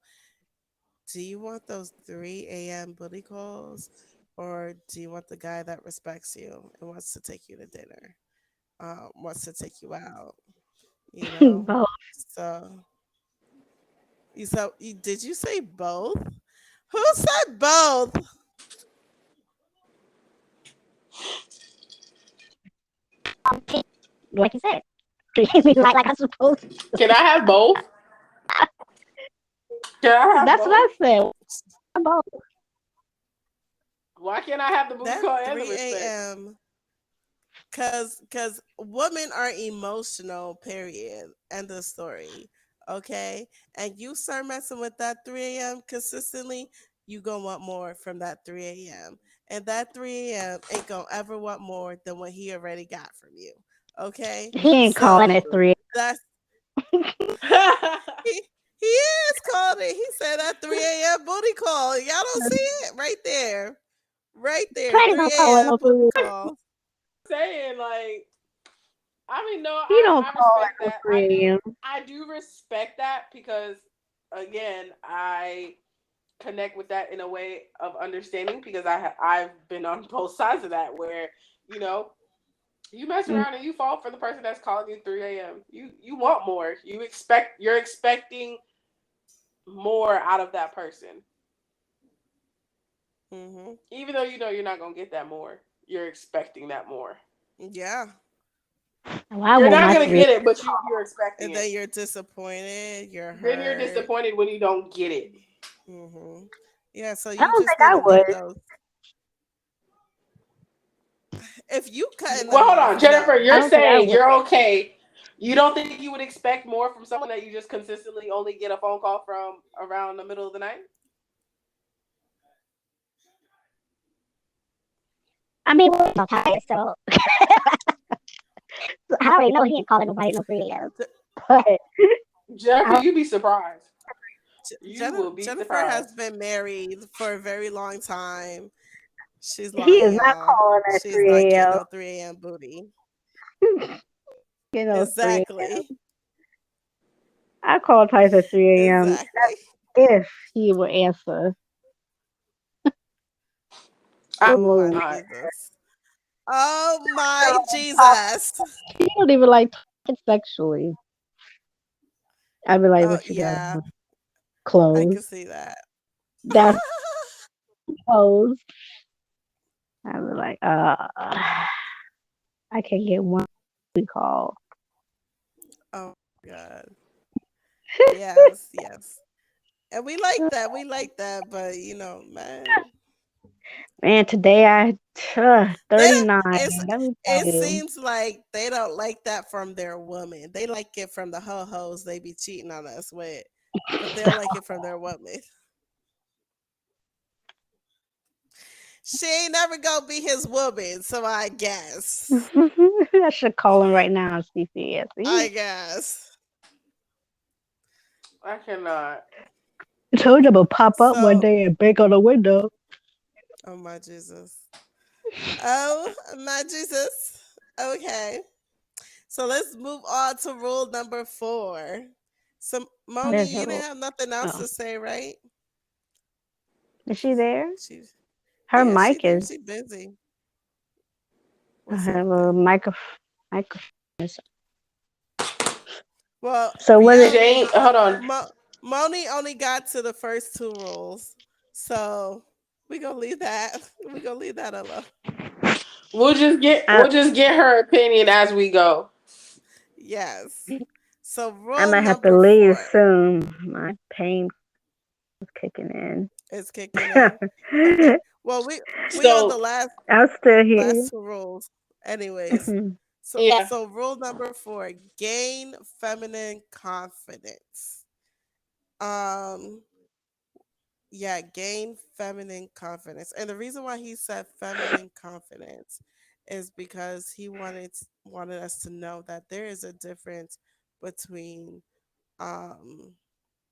do you want those 3 a.m. booty calls, or do you want the guy that respects you and wants to take you to dinner, wants to take you out, you know? Both. So did you say both? Who said both? Like you said, treat me like I'm supposed to. Can I have both? Can I have That's what both? I said. Both. Why can't I have the booty That call and the 3 respect? a.m. Cause women are emotional, period. End of story. Okay? And you start messing with that 3 a.m. consistently, you gonna want more from that 3 a.m. And that 3 a.m. ain't gonna ever want more than what he already got from you. Okay? He ain't calling So at 3. that's he he is called it. He said that 3 a.m. booty call. Y'all don't see it? Right there. Right there. Try to 3 call a.m. at booty 3. call. Saying like, I mean, no, He don't I call respect at that. 3 a.m. I do respect that because, again, I connect with that in a way of understanding because I've been on both sides of that where you know you mess Mm. around and you fall for the person that's calling you 3 a.m. You want more. You're expecting more out of that person, Mm-hmm. even though you know you're not gonna get that more. you're expecting that more. Yeah. Well, I You're want not my gonna 3 get it, but you're expecting And then it. you're disappointed. You're Then you're hurt. disappointed when you don't get it. Mm-hmm. Yeah. So I you don't just think need I to leave would. those. If you cutting Well, them hold off, on, Jennifer. no. I You're don't think I saying would. you're okay. You don't think you would expect more from someone that you just consistently only get a phone call from around the middle of the night? I mean, we're all tired, so I already know he ain't calling nobody at no 3 a.m. But Jennifer, I, you'd be surprised. You will be Jennifer has surprised. been married for a very long time. She's he is lying, not y'all. calling at She's not 3 getting a.m. no 3 a.m. booty. You know, 3 a.m. Exactly. I call Tice at 3 a.m. Exactly. if he would answer I, Oh my remotely. Jesus. Oh my So, Jesus. he don't even like talking sexually. I'd be like, Oh what you got yeah, on? I Clothes. can see that. That's clothes. I'd be like, I can get one call. Oh my God. Yes, yes. And we like that. We like that. But man. Man, today I They 39. it's Let me tell it you. seems like they don't like that from their woman. They like it from the ho-hos they be cheating on us with. But they don't like it from their woman. She ain't never gonna be his woman, so I guess. I should call him right now and see if he answers. I guess. I cannot. I told him to pop up one So day and bang on the window. oh my Jesus. Oh my Jesus. Okay. So let's move on to rule number 4. So Moni, There's you her. didn't have nothing else Oh, to say, right? is she there? She Her Yeah, she mic there. is. She busy. I What's have a happening? microphone. Well, So what yeah, it? Jane, hold on. Moni only got to the first 2 rules. So we gonna leave that. We gonna leave that alone. We'll just get her opinion as we go. Yes. So I rule might have to number leave 4 soon. My pain is kicking in. is kicking in. Okay. Well, we on the So, I'm still here. last 2 rules. Anyways. So yeah. so rule number 4, gain feminine confidence. Um yeah, gain feminine confidence. And the reason why he said feminine confidence is because he wanted us to know that there is a difference between um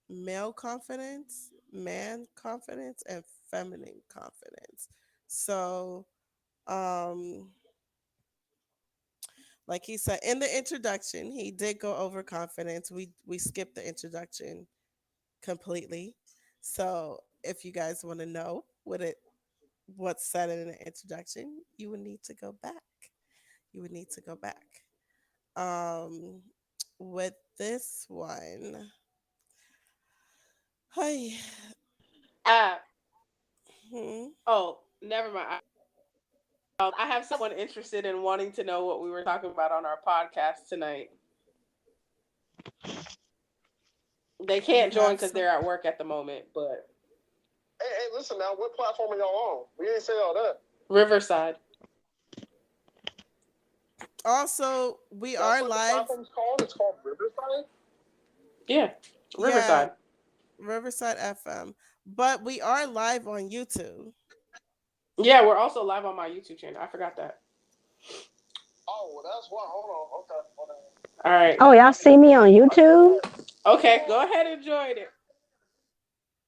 male confidence, man confidence, and feminine confidence. So um like he said in the introduction, he did go over confidence. We skipped the introduction completely. So if you guys want to know what's said in the introduction, you would need to go back. You would need to go back. Um, with this one, hi. Uh, Hmm. oh, never mind. I have someone interested in wanting to know what we were talking about on our podcast tonight. They You can't join have because some. they're at work at the moment, but Hey, listen now. What platform are y'all on? We ain't say all that. Riverside. Also, we That's are what the live. platform's called. It's called Riverside. Yeah, Yeah, Riverside. Riverside FM. But we are live on YouTube. Yeah, we're also live on my YouTube channel. I forgot that. Oh, well, that's why. Hold on. Okay. Hold on. All right. Oh, y'all see me on YouTube? Okay, go ahead and join it.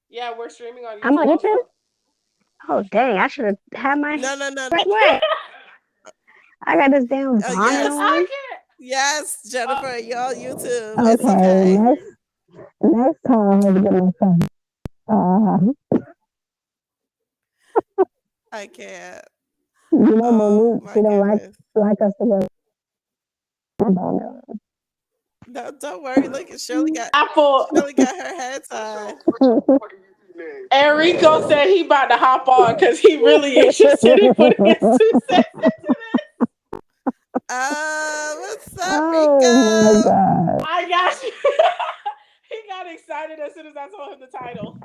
Yeah, we're streaming on I'm YouTube on YouTube. also. Oh dang! I should have had my No. right way. I got this damn bonnet Yes, on. yes, Jennifer, you're on YouTube. It's Okay, okay. next time I'm gonna get my phone. I can't. You know, Oh Monique, my she don't goodness. like us to get my bonnet on. No, don't worry. Look, Apple. Shirley got her head What's your tied. fucking YouTube name? Enrico said he about to hop on because he really interested in putting his 2 cents into this. What's up, Oh Rico? my god. I got you. He got excited as soon as I told him the title.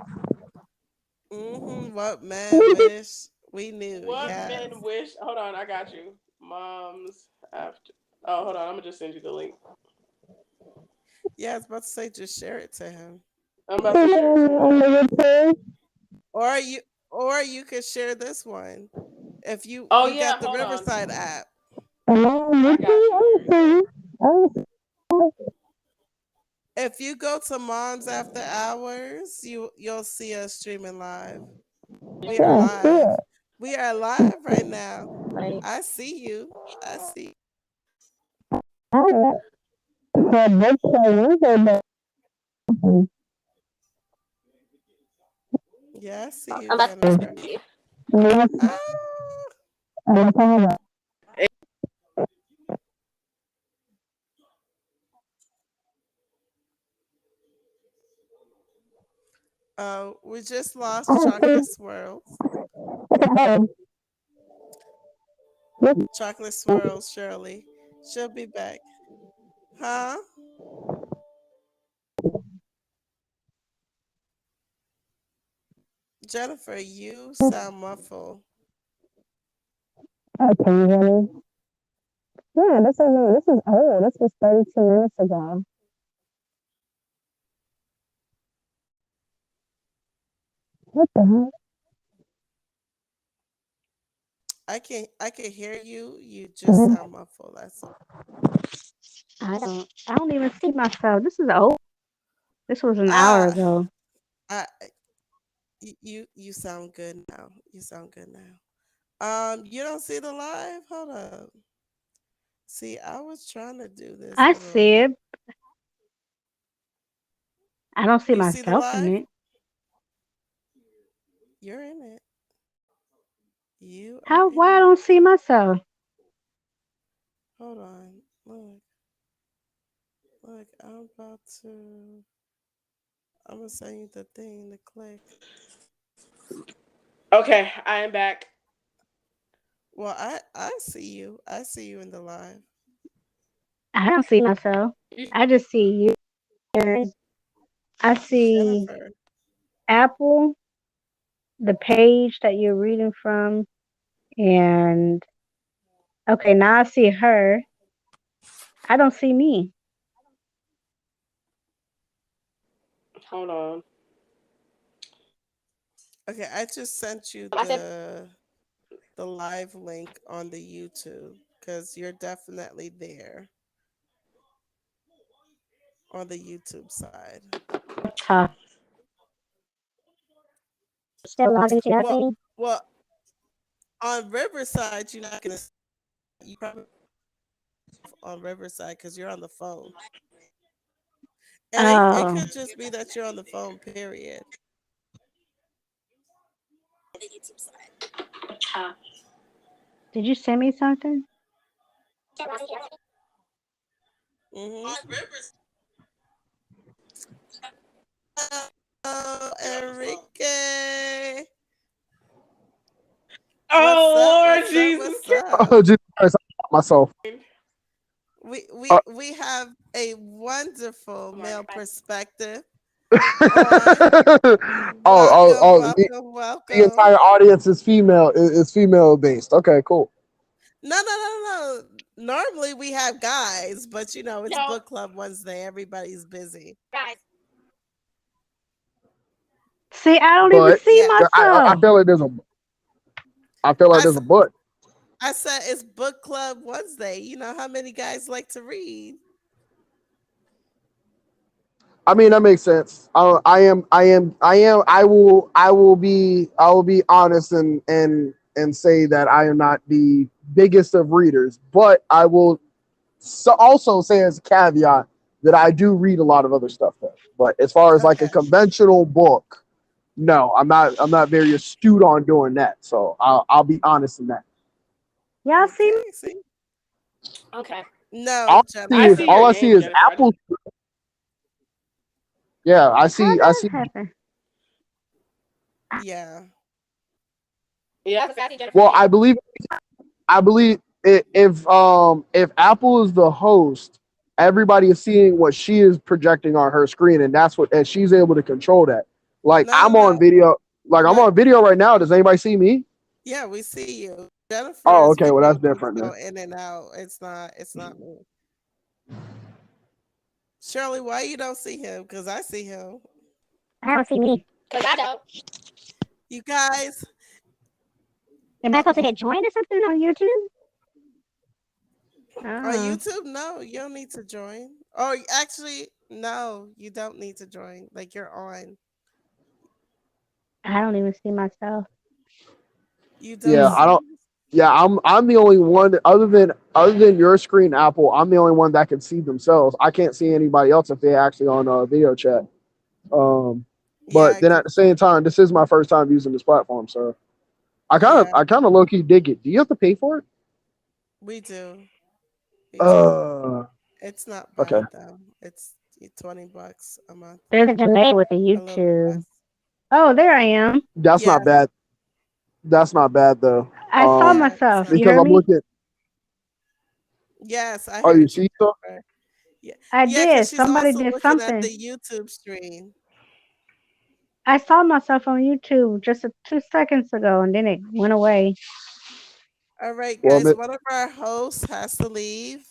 What men wish we knew. What Yes. men wish. Hold on, I got you. Moms after. Oh, hold on. I'm gonna just send you the link. Yeah, I was about to say just share it to him. I'm about to share it to him. Or you could share this one. If you Oh, you yeah, got the hold on. Riverside app. I got you. If you go to Moms After Hours, you'll see us streaming live. We are live. We are live right now. Like, I see you. I see. Yeah, I see you, I'm about Jennifer. to. Ah. We just lost Chocolate Swirls. Chocolate Swirls, Shirley. She'll be back. Huh? Jennifer, you sound muffled. Okay, you hear me? Yeah, this is old. This was 32 minutes ago. What the heck? I can hear you. You just sound muffled. That's all. I don't even see myself. This is old. This was an hour ago. I you sound good now. You sound good now. You don't see the live? Hold up. See, I was trying to do this. I see it. I don't see You see the myself in live? it. You're in it. You are How? in Why I it. don't see myself? Hold on. Look, I'm about to. I'm gonna send you the thing to click. Okay, I am back. Well, I see you. I see you in the live. I don't see myself. I just see you. I see Jennifer. Apple, the page that you're reading from, and okay, now I see her. I don't see me. Hold on. Okay, I just sent you the live link on the YouTube because you're definitely there on the YouTube side. Tough. Still logging to that thing. Well, on Riverside, you're not gonna. You probably on Riverside because you're on the phone, and it Oh, could just be that you're on the phone. Period. did you send me something? Oh, Enrique. Oh, Lord What's Jesus. up? Oh, Jesus Christ, I myself. We have a wonderful male perspective. The Welcome. entire audience is female. Is female based. Okay, cool. No. Normally we have guys, but you know it's book club Wednesday. Everybody's busy. Guys. See, I don't even see myself. I feel like there's a. I feel like there's a but. I said it's book club Wednesday. You know how many guys like to read. I mean that makes sense. I will be honest and say that I am not the biggest of readers, but I will also say as a caveat that I do read a lot of other stuff though. But as far as like a conventional book, no, I'm not very astute on doing that. So I'll be honest in that. Y'all see me? Okay. No, all I see is Apple. Yeah, I see. Yeah. Yeah. That's a sassy Jennifer. Well, Lane. I believe if Apple is the host, everybody is seeing what she is projecting on her screen, and that's what and she's able to control that. Like No, no, I'm on no. video, like I'm No. on video right now. Does anybody see me? Yeah, we see you. Oh, Jennifer's okay. Well, video that's keeps different then. going in and out. It's not me. Shirley, why you don't see him? Because I see him. I don't see me. Because I don't. You guys, Am I supposed to hit join or something on YouTube? on Oh, YouTube, no, you don't need to join. Oh, actually, no, you don't need to join. Like you're on. I don't even see myself. You don't Yeah, Hmm. I don't. see. Yeah, I'm the only one other than your screen, Apple. I'm the only one that can see themselves. I can't see anybody else if they're actually on video chat. Um, but Yeah, then at the same time, this is my first time using this platform, so yeah, I kind of low key dig it. Do you have to pay for it? we do. We do. Uh, It's not okay. bad though. It's $20 a month. There's a delay with the A little bit YouTube. less. Oh, there I am. That's not Yes, bad. That's not bad though. I saw yeah, it's myself. not You Because heard bad. I'm me? looking. Yes, I Oh, you heard you, see stuff? Jennifer. Yeah, I yeah, because did. she's Somebody also did looking at something. the YouTube screen. I saw myself on YouTube just 2 seconds ago, and then it went away. All right, Well, guys, one of our hosts has to leave.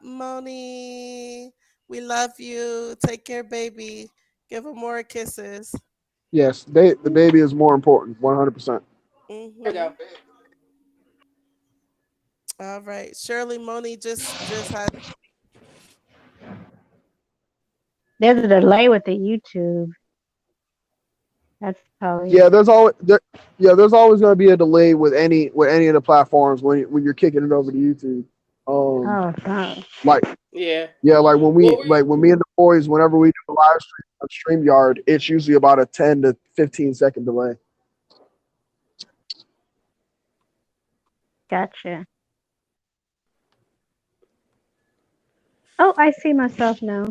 Moni, we love you. Take care, baby. Give her more kisses. yes, the baby is more important. 100%. There we Hmm. go. All right, Shirley, Moni just had. There's a delay with the YouTube. That's probably. Yeah, there's always going to be a delay with any of the platforms when you're kicking it over to YouTube. Oh, God. Like Yeah. yeah, like What were you? when me and the boys, whenever we do a live stream on StreamYard, it's usually about a 10 to 15 second delay. Gotcha. Oh, I see myself now.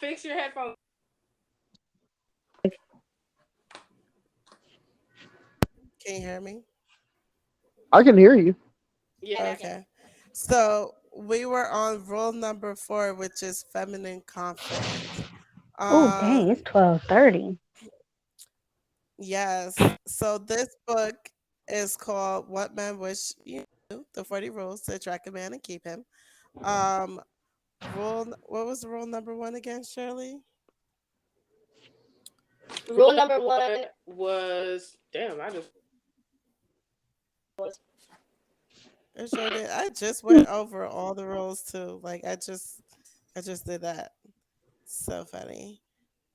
Fix your headphones. Can you hear me? I can hear you. Yeah. Okay. So we were on rule number 4, which is feminine confidence. Oh, dang, it's 12:30. Yes. So this book is called What Men Wish You Knew: The 40 Rules to Attract a Man and Keep Him. Um, what was rule number 1 again, Shirley? Rule number one. Was damn. I just It sure did. I just went over all the rules too. Like I just did that. So funny.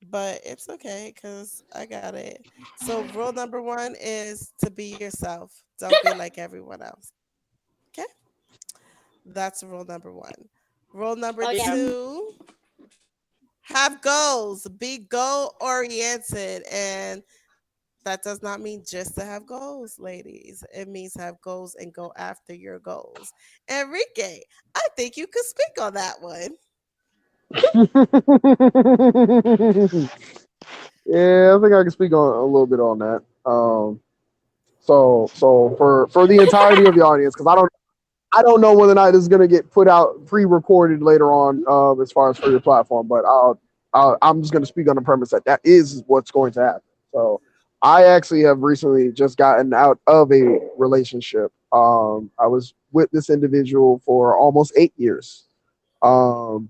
But it's okay because I got it. So rule number 1 is to be yourself. Don't be like everyone else. Okay. That's rule number 1. Rule number Oh, yeah. 2, have goals. Be goal oriented. And that does not mean just to have goals, ladies. It means have goals and go after your goals. Enrique, I think you could speak on that one. Yeah, I think I can speak on a little bit on that. So for the entirety of the audience, because I don't know whether or not this is gonna get put out pre-recorded later on, as far as for your platform, but I'm just gonna speak on the premise that that is what's going to happen. So I actually have recently just gotten out of a relationship. I was with this individual for almost 8 years. Um,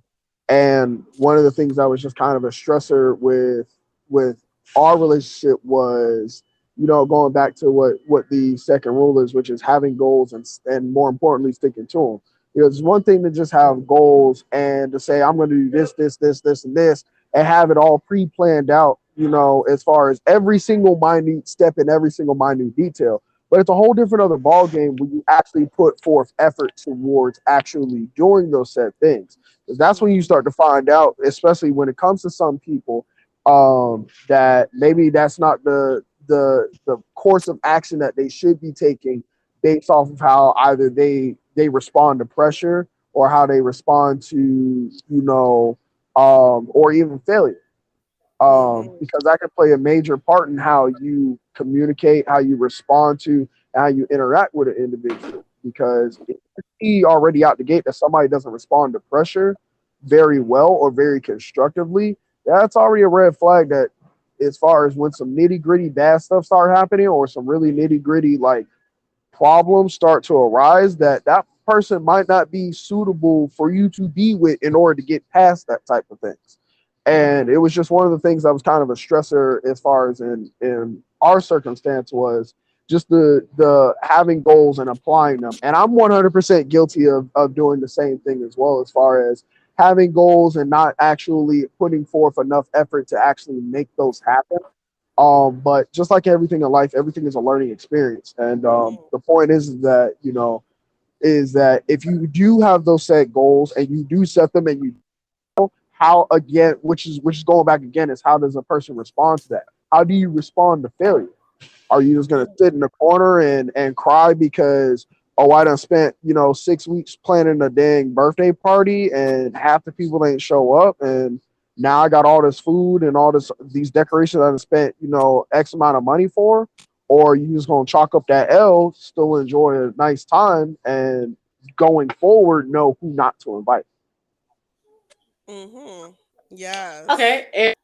and one of the things that was just kind of a stressor with our relationship was, going back to what the second rule is, which is having goals and more importantly sticking to them. It's one thing to just have goals and to say I'm going to do this, and this, and have it all pre-planned out. As far as every single minute step in every single minute detail. But it's a whole different other ball game when you actually put forth effort towards actually doing those said things. Because that's when you start to find out, especially when it comes to some people, that maybe that's not the course of action that they should be taking based off of how either they respond to pressure or how they respond to or even failure. Mhm. because that can play a major part in how you communicate, how you respond to, how you interact with an individual. Because if you see already out the gate that somebody doesn't respond to pressure very well or very constructively, that's already a red flag that as far as when some nitty gritty bad stuff start happening or some really nitty gritty like problems start to arise, that person might not be suitable for you to be with in order to get past that type of things. And it was just one of the things that was kind of a stressor as far as in our circumstance was just the having goals and applying them. And I'm 100% guilty of doing the same thing as well, as far as having goals and not actually putting forth enough effort to actually make those happen. But just like everything in life, everything is a learning experience. And Mhm. the point is that, is that if you do have those set goals and you do set them and you how again, which is going back again, is how does a person respond to that? How do you respond to failure? Are you just gonna sit in the corner and cry because oh I done spent 6 weeks planning a dang birthday party and half the people ain't show up and now I got all this food and all these decorations I done spent X amount of money for, or you just gonna chalk up that L, still enjoy a nice time, and going forward know who not to invite. Mhm. Yes. Okay. And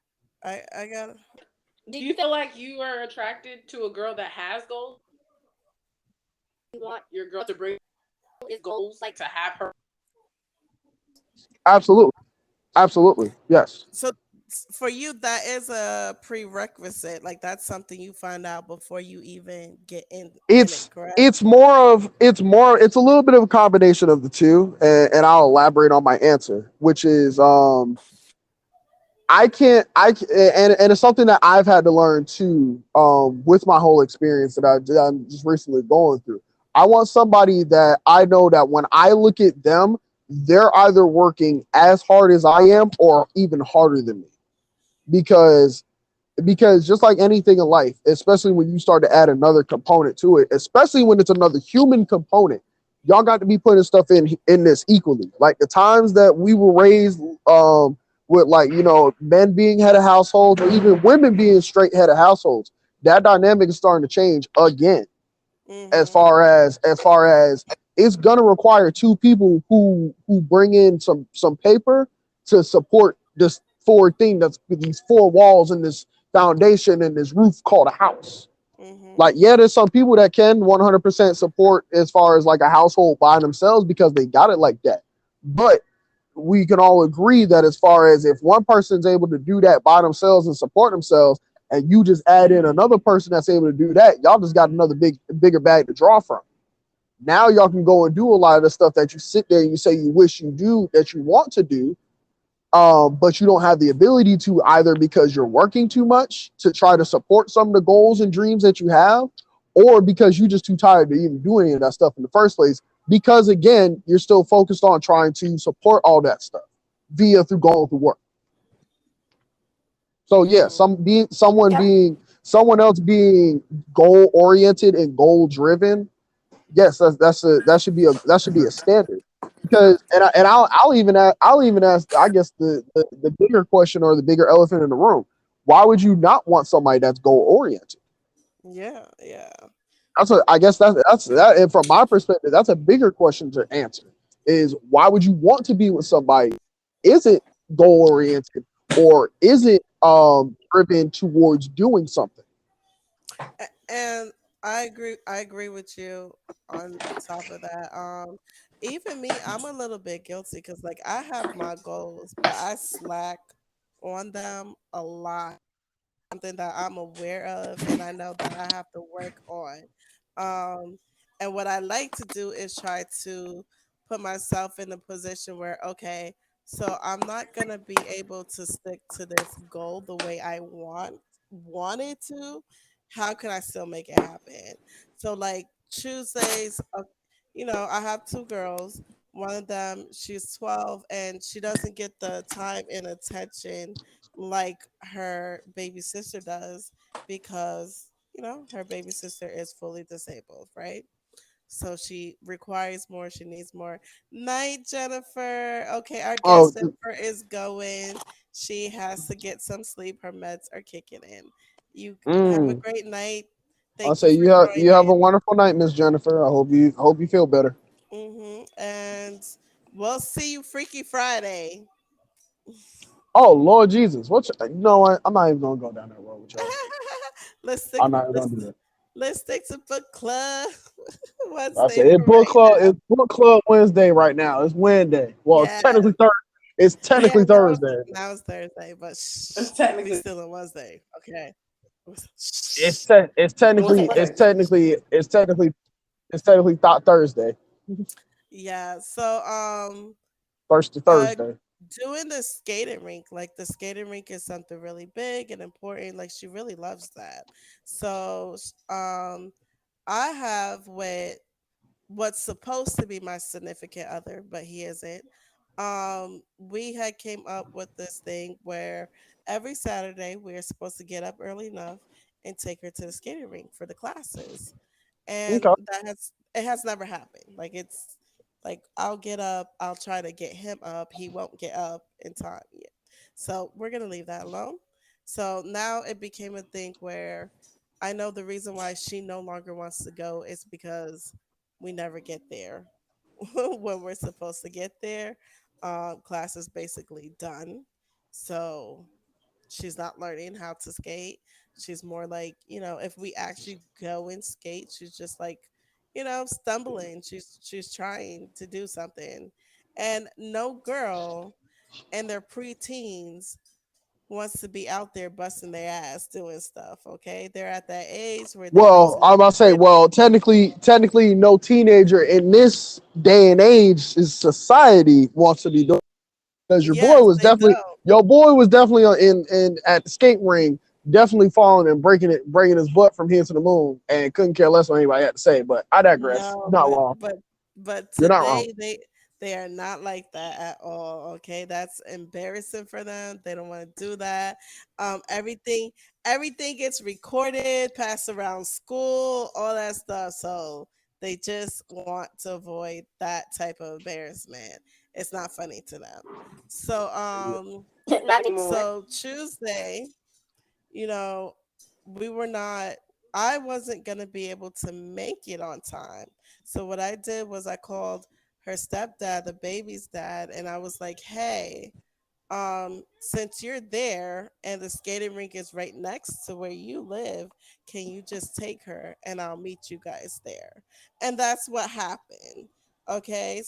I got. do you feel like you are attracted to a girl that has goals? You want Your girl to bring his goals, goals like like to have her. Absolutely, absolutely, yes. So for you, that is a prerequisite. Like that's something you find out before you even get in it, it's correct? it's a little bit of a combination of the two, and I'll elaborate on my answer, which is I can't and it's something that I've had to learn too, with my whole experience that I'm just recently going through. I want somebody that I know that when I look at them, they're either working as hard as I am or even harder than me, because just like anything in life, especially when you start to add another component to it, especially when it's another human component, y'all got to be putting stuff in this equally. Like the times that we were raised, with like men being head of households or even women being straight head of households, that dynamic is starting to change again. Mhm. As far as it's gonna require two people who bring in some paper to support this forward thing, that's these four walls and this foundation and this roof called a house. Like, Mhm. yeah, there's some people that can 100% support as far as like a household by themselves because they got it like that. But we can all agree that as far as if one person's able to do that by themselves and support themselves, and you just add in another person that's able to do that, y'all just got another bigger bag to draw from. Now y'all can go and do a lot of the stuff that you sit there and you say you wish you do, that you want to do, but you don't have the ability to, either because you're working too much to try to support some of the goals and dreams that you have, or because you're just too tired to even do any of that stuff in the first place. Because again, you're still focused on trying to support all that stuff via through going through work. So yeah, Mhm. yeah. someone else being goal oriented and goal driven, yes, that should be a standard. Because I'll even ask, I guess the bigger question or the bigger elephant in the room: why would you not want somebody that's goal oriented? Yeah. Yeah. I guess that's that. And from my perspective, that's a bigger question to answer: is why would you want to be with somebody? Is it goal oriented, or is it driven towards doing something? And I agree with you on top of that. Even me, I'm a little bit guilty because like I have my goals, but I slack on them a lot. Something that I'm aware of and I know that I have to work on. Um, and what I like to do is try to put myself in a position where, okay, so I'm not gonna be able to stick to this goal the way I wanted to. How can I still make it happen? So like Tuesdays, I have two girls. One of them, she's 12 and she doesn't get the time and attention like her baby sister does because her baby sister is fully disabled, right? So she requires more, she needs more. Night, Jennifer. Okay, our Oh, guest Jennifer is going. She has to get some sleep. Her meds are kicking in. You have a Mm. great night. I'll Thank you say for you have a joining. wonderful night, Miss Jennifer. I hope you feel better. And we'll see you Freaky Friday. Oh Lord Jesus, you know what? I'm not even gonna go down that road with y'all. let's stick. I'm not even Let's gonna do that. let's stick to book club I Wednesday say for right now. it's book club Wednesday right now. It's Wednesday. Well, it's Yeah, technically Thursday. It's yeah. technically Thursday. Now it's Thursday, but It's we technically still on Wednesday. Okay. It's Shh. te- it's what's technically it's Wednesday? technically it's technically it's technically thought Thursday. Yeah. So First to uh Thursday. doing the skating rink, like the skating rink is something really big and important. Like she really loves that. So I have what's supposed to be my significant other, but he isn't. We had came up with this thing where every Saturday we're supposed to get up early enough and take her to the skating rink for the classes. And Okay. it has never happened. Like it's like I'll get up, I'll try to get him up, he won't get up in time yet. So we're gonna leave that alone. So now it became a thing where I know the reason why she no longer wants to go is because we never get there when we're supposed to get there. Class is basically done. So she's not learning how to skate. She's more like, if we actually go and skate, she's just like, stumbling. She's trying to do something. And no girl in their preteens wants to be out there busting their ass doing stuff, okay? They're at that age where they need Well, to I'm about to say, well, technically, no teenager in this day and age is society wants to be doing because yes, they don't. your boy was definitely in at the skate ring, definitely falling and breaking his butt from here to the moon, and couldn't care less what anybody had to say. But I digress. No, You're not but wrong. You're not wrong. today they are not like that at all. Okay, that's embarrassing for them. They don't want to do that. Everything gets recorded, passed around school, all that stuff. So they just want to avoid that type of embarrassment. It's not funny to them. So Not anymore. so Tuesday, you know, we were not, I wasn't going to be able to make it on time. So what I did was I called her stepdad, the baby's dad, and I was like, hey, since you're there and the skating rink is right next to where you live, can you just take her and I'll meet you guys there? And that's what happened. Okay,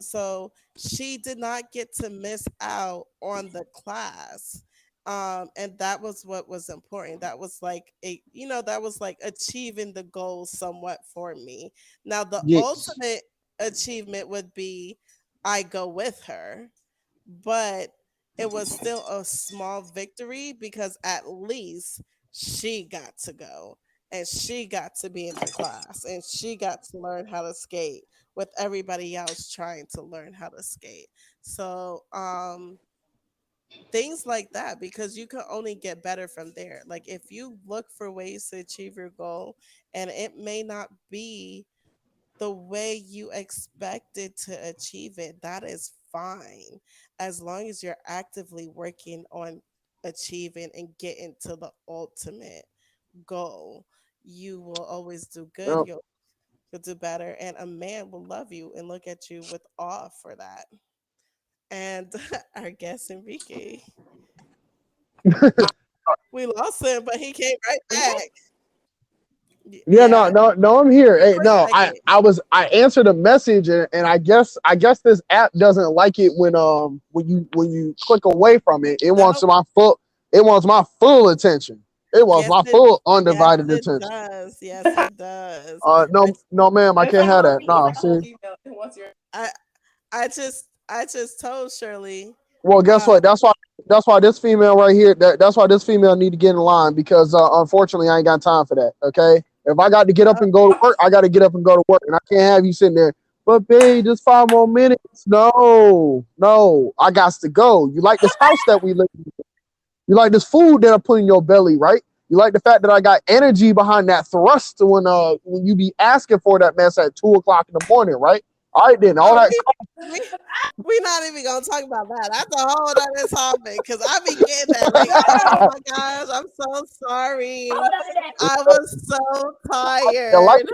so she did not get to miss out on the class. And that was what was important. That was like that was like achieving the goal somewhat for me. Now the Yes. ultimate achievement would be I go with her, but it was still a small victory because at least she got to go and she got to be in the class and she got to learn how to skate with everybody else trying to learn how to skate. So things like that, because you can only get better from there. Like if you look for ways to achieve your goal and it may not be the way you expected to achieve it, that is fine. As long as you're actively working on achieving and getting to the ultimate goal, you will always do good. Yep. You'll do better. And a man will love you and look at you with awe for that. And our guest, Enrique, we lost him, but he came right back. Yeah, no, Yeah, no, no, I'm here. for a Hey, quick no, second. I answered a message and I guess this app doesn't like it when you click away from it. Nope. It wants my full attention. It wants Yes, my it full yes, undivided it attention. does. Yes, it does. I No, no, ma'am, I It's can't like a have whole that. female. It's No, like a whole see. female. Once you're I I just told Shirley, Well, guess uh, what? That's why this female right here. That's why this female need to get in line because unfortunately I ain't got time for that. Okay, if I got to get up no, and go to work, I got to get up and go to work, and I can't have you sitting there. But babe, just 5 more minutes. No, no, I got to go. You like this house that we live in? You like this food that I put in your belly, right? You like the fact that I got energy behind that thrust when you be asking for that mess at 2 o'clock in the morning, right? All right, then. All Oh, that. we not even gonna talk about that. That's a whole other topic because I be getting that. Like, oh my gosh, I'm so sorry. I was so I like tired.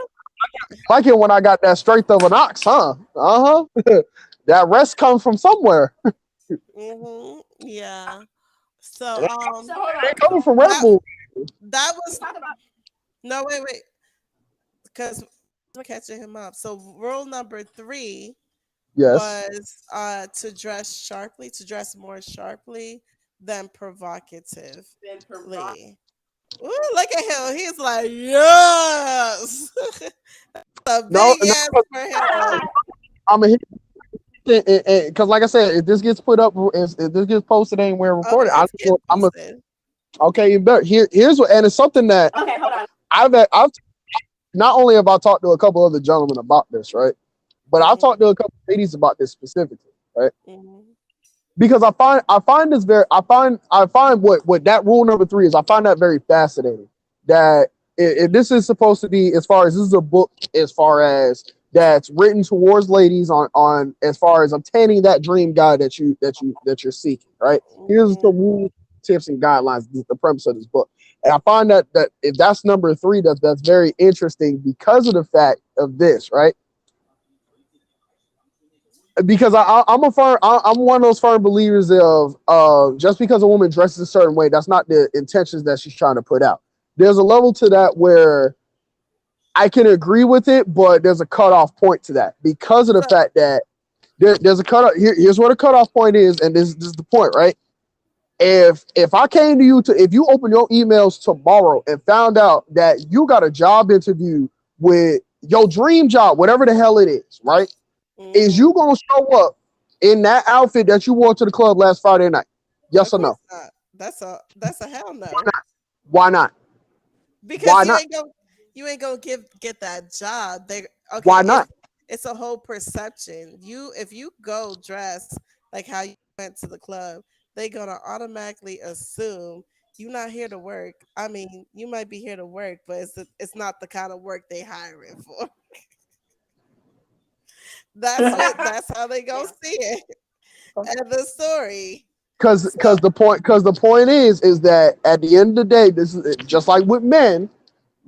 like it when I got that strength of an ox, huh? Uh huh. That rest comes from somewhere. Yeah. So It So hold ain't on. coming from Red that Bull. that Let's was talk about. no wait, because we're catching him up. So rule number 3 Yes. was to dress sharply, to dress more sharply than provocatively. Ooh, look at him. He's like, yes. A No, big no. yes for him. I'm a hit because, like I said, if this gets put up, if this gets posted anywhere Okay, recorded, it's getting I'm a posted. okay. You better here's what, and it's something that Okay, hold on. I've not only have I talked to a couple other gentlemen about this, right, but I've talked to a couple ladies about this specifically, right, Mhm. because I find this very I find what that rule number 3 is. I find that very fascinating. That if this is supposed to be, as far as this is a book, as far as that's written towards ladies on as far as obtaining that dream guy that you're seeking, right? Here's the rules, tips, and guidelines. The premise of this book, and I find that if that's number 3, that's very interesting because of the fact of this, right? Because I'm one of those firm believers of just because a woman dresses a certain way, that's not the intentions that she's trying to put out. There's a level to that where I can agree with it, but there's a cutoff point to that because of the So, fact that there's a cutoff. Here's what a cutoff point is, and this is the point, right? If I came to you if you open your emails tomorrow and found out that you got a job interview with your dream job, whatever the hell it is, right? Is you gonna show up in that outfit that you wore to the club last Friday night? Yes of or course no? not. That's a hell no. Why not? Because Why not? you ain't gonna get that job. They Why okay, not? it's a whole perception. If you go dressed like how you went to the club, they gonna automatically assume you're not here to work. I mean, you might be here to work, but it's not the kind of work they hiring for. That's how they gonna see it. And the story. Because So the point is that at the end of the day, this is just like with men,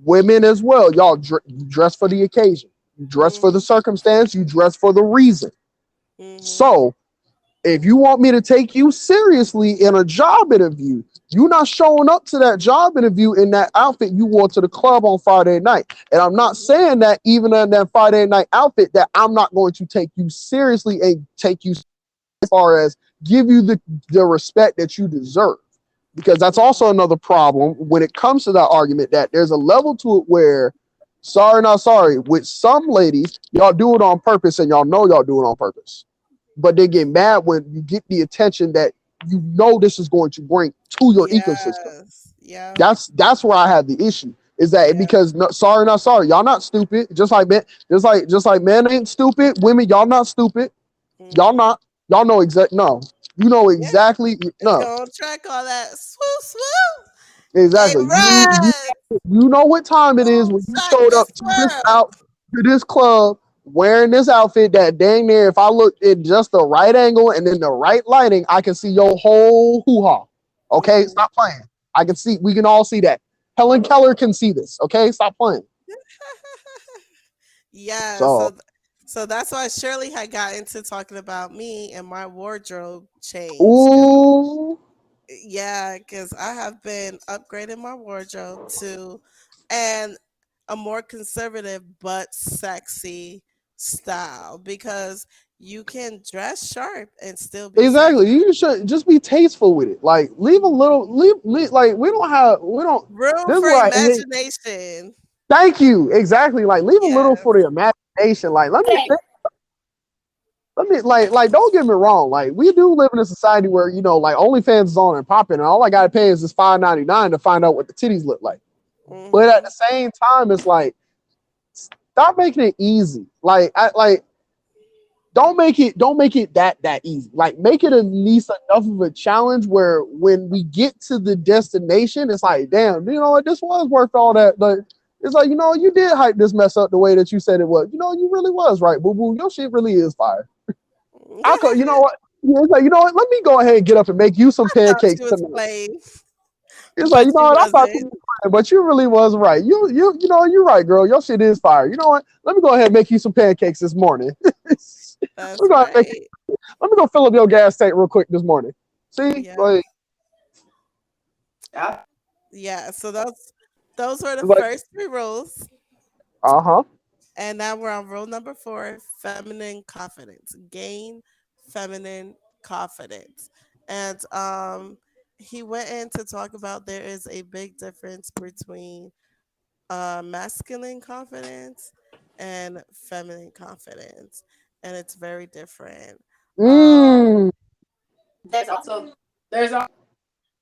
women as well. Y'all dress for the occasion, you dress for the mhm, circumstance, you dress for the reason. mhm, So if you want me to take you seriously in a job interview, you're not showing up to that job interview in that outfit you wore to the club on Friday night. And I'm not mhm, saying that even in that Friday night outfit that I'm not going to take you seriously and take you as far as give you the respect that you deserve. Because that's also mhm. another problem when it comes to that argument that there's a level to it where, sorry, not sorry, with some ladies, y'all do it on purpose and y'all know y'all do it on purpose. But they get mad when you get the attention that you know this is going to bring to your ecosystem. Yes. Yeah. That's where I have the issue. Is that Yeah. because no, sorry, not sorry, y'all not stupid. Just like men ain't stupid. Women, y'all not stupid. Y'all Mhm. not. Y'all know exact. No, you know Yeah. exactly. It's No, gonna track all that swoop swoop. Hey, exactly. run! You know what time it is Boom when you shack showed this up squirrel. to this club wearing this outfit that dang near if I look in just the right angle and in the right lighting, I can see your whole hoo-ha. Okay, Mhm. stop playing. I can see, we can all see that. Helen Keller can see this. Okay, stop playing. Yeah. So, So that's why Shirley had got into talking about me and my wardrobe change. ooh, Yeah, because I have been upgrading my wardrobe to and a more conservative but sexy style because you can dress sharp and still be sexy. exactly. You should just be tasteful with it. Like, leave a little, like, we don't, Room this is for what I hate. imagination. Thank you. Exactly. Like, leave a little Yes. for the imagination. Like, Okay. let me don't get me wrong, like we do live in a society where like OnlyFans is on and popping and all I gotta pay is this $5.99 to find out what the titties look like. But at Hmm. the same time it's like stop making it easy. Don't make it that easy. Like make it at least enough of a challenge where when we get to the destination it's like damn, you know what, this was worth all that, like It's like, you did hype this mess up the way that you said it was. You really was right, boo boo. Your shit really is fire. You know what? It's like, what? Let me go ahead and get up and make you some thought pancakes she was tonight. playing, It's like, but she what? I thought you wasn't. was right, but you really was right. You're right, girl. Your shit is fire. You know what? Let me go ahead and make you some pancakes this morning. That's right. Let me go fill up your gas tank real quick this morning. See, Yeah. like, Yeah. So those were the like, first 3 rules. uh-huh. And now we're on rule number 4, feminine confidence. Gain feminine confidence. And he went in to talk about there is a big difference between masculine confidence and feminine confidence. And it's very different. Mm. There's also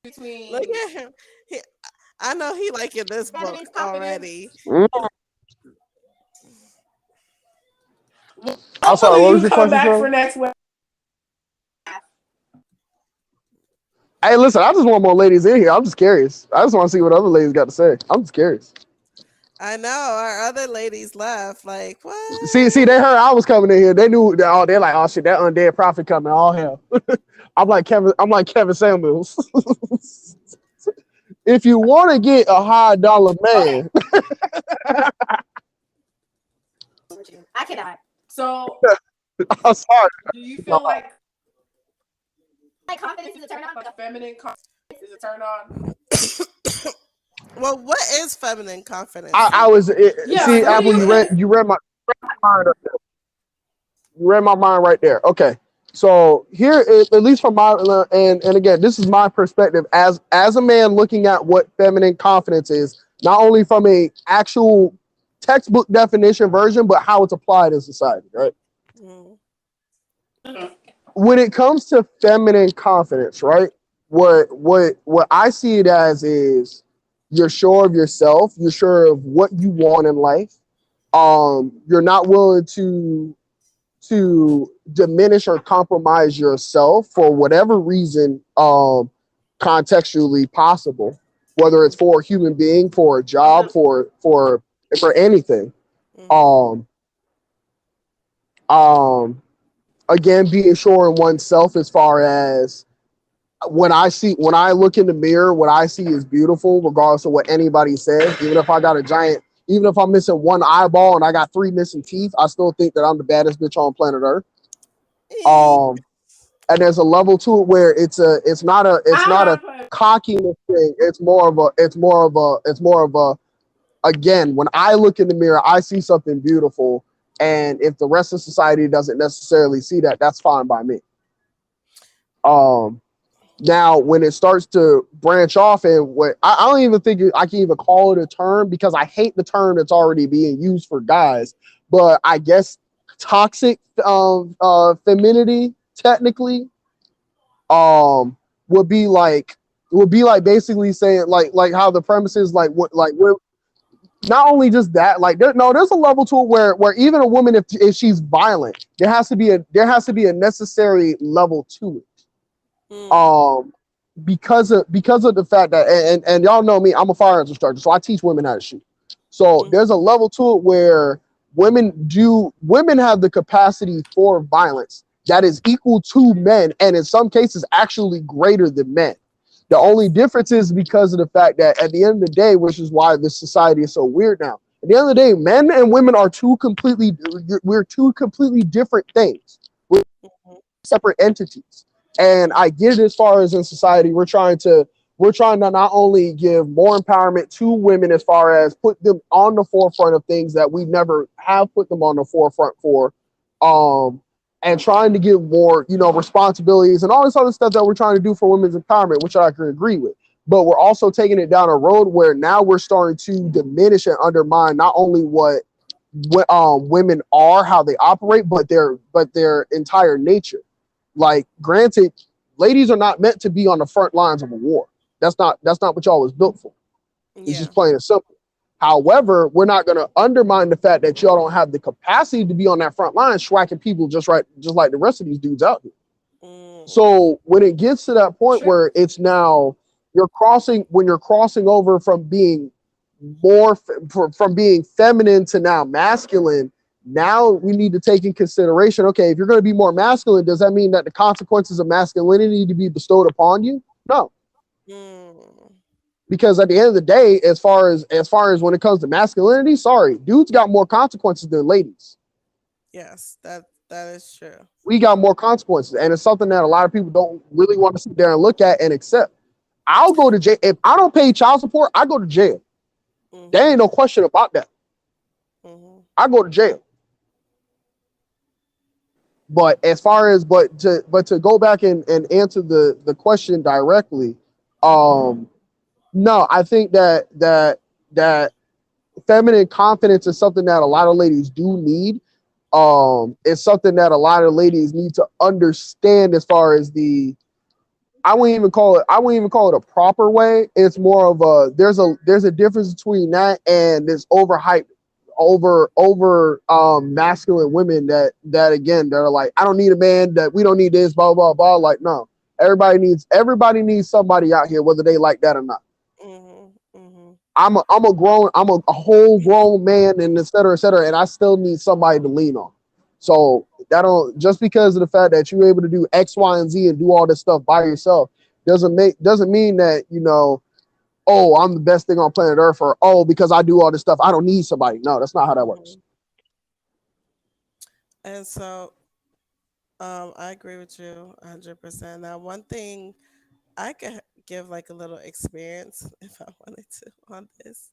between. Look at him. I know he liking this book Feminine confidence. already. Mm. I'm sorry, Hopefully what was you your come question, back Shirley? for next week. Hey, listen, I just want more ladies in here. I'm just curious. I just want to see what other ladies got to say. I'm just curious. I know our other ladies left. Like, what? See, they heard I was coming in here. They knew. They're like, oh shit, that undead prophet coming. All hell. I'm like Kevin Samuels. If you want to get a high dollar man, I cannot. So, I'm sorry. do you feel like Confidence is a turn on, but feminine confidence is a turn on? Well, what is feminine confidence? I was Yeah, see, like, what do Apple. You read my mind up there. You read my mind right there. Okay. So here, at least from my and again, this is my perspective as a man looking at what feminine confidence is, not only from a actual textbook definition version, but how it's applied in society. Right. Mm. When it comes to feminine confidence, right? What I see it as is you're sure of yourself. You're sure of what you want in life. You're not willing to diminish or compromise yourself for whatever reason contextually possible, whether it's for a human being, for a job, for anything. Mhm. um Again, being sure in oneself as far as when I look in the mirror, what I see is beautiful, regardless of what anybody says. Even if I'm missing one eyeball and I got 3 missing teeth, I still think that I'm the baddest bitch on planet Earth. And there's a level to it where it's not a cockiness thing. It's more of a again, when I look in the mirror, I see something beautiful. And if the rest of society doesn't necessarily see that, that's fine by me. Now, when it starts to branch off, and what I don't even think I can even call it a term, because I hate the term that's already being used for guys. But I guess toxic femininity, technically, would be like basically saying like how the premise is like what like we're not only just that, like there's a level to it where even a woman, if she's violent, there has to be a necessary level to it. Mm. Because of the fact that and y'all know me, I'm a firearms instructor, so I teach women how to shoot. So there's a level to it where women have the capacity for violence that is equal to men, and in some cases actually greater than men. The only difference is because of the fact that at the end of the day, which is why this society is so weird now, at the end of the day, men and women are we're two completely different things. We're separate entities. And I get it, as far as in society, we're trying to not only give more empowerment to women as far as put them on the forefront of things that we never have put them on the forefront for, and trying to give more, responsibilities and all this other stuff that we're trying to do for women's empowerment, which I can agree with. But we're also taking it down a road where now we're starting to diminish and undermine not only what women are, how they operate, but their entire nature. Like, granted, ladies are not meant to be on the front lines of a war. That's not what y'all was built for. It's just plain and simple. However, we're not going to undermine the fact that y'all don't have the capacity to be on that front line swacking people just like the rest of these dudes out here. So when it gets to that point where it's now when you're crossing over from being more from being feminine to now masculine. Now we need to take in consideration, okay, if you're going to be more masculine, does that mean that the consequences of masculinity need to be bestowed upon you? No. Mm. Because at the end of the day, as far as when it comes to masculinity, sorry, dudes got more consequences than ladies. Yes, that is true. We got more consequences, and it's something that a lot of people don't really want to sit there and look at and accept. I'll go to jail if I don't pay child support. I go to jail. Mm-hmm. There ain't no question about that. Mm-hmm. I go to jail. But as far as to go back and answer the question directly, no, I think that feminine confidence is something that a lot of ladies do need. It's something that a lot of ladies need to understand as far as I wouldn't even call it a proper way. It's more of there's a difference between that and this overhyped masculine women that again that are like, I don't need a man, that we don't need this, blah blah blah. Like, no, everybody needs somebody out here, whether they like that or not. Mm-hmm. Mm-hmm. I'm a whole grown man, and et cetera, and I still need somebody to lean on. So that don't, just because of the fact that you're able to do X, Y, and Z and do all this stuff by yourself doesn't mean that, you know, oh, I'm the best thing on planet Earth, or oh, because I do all this stuff, I don't need somebody. No, that's not how that works. And so, I agree with you 100%. Now, one thing I could give like a little experience if I wanted to on this,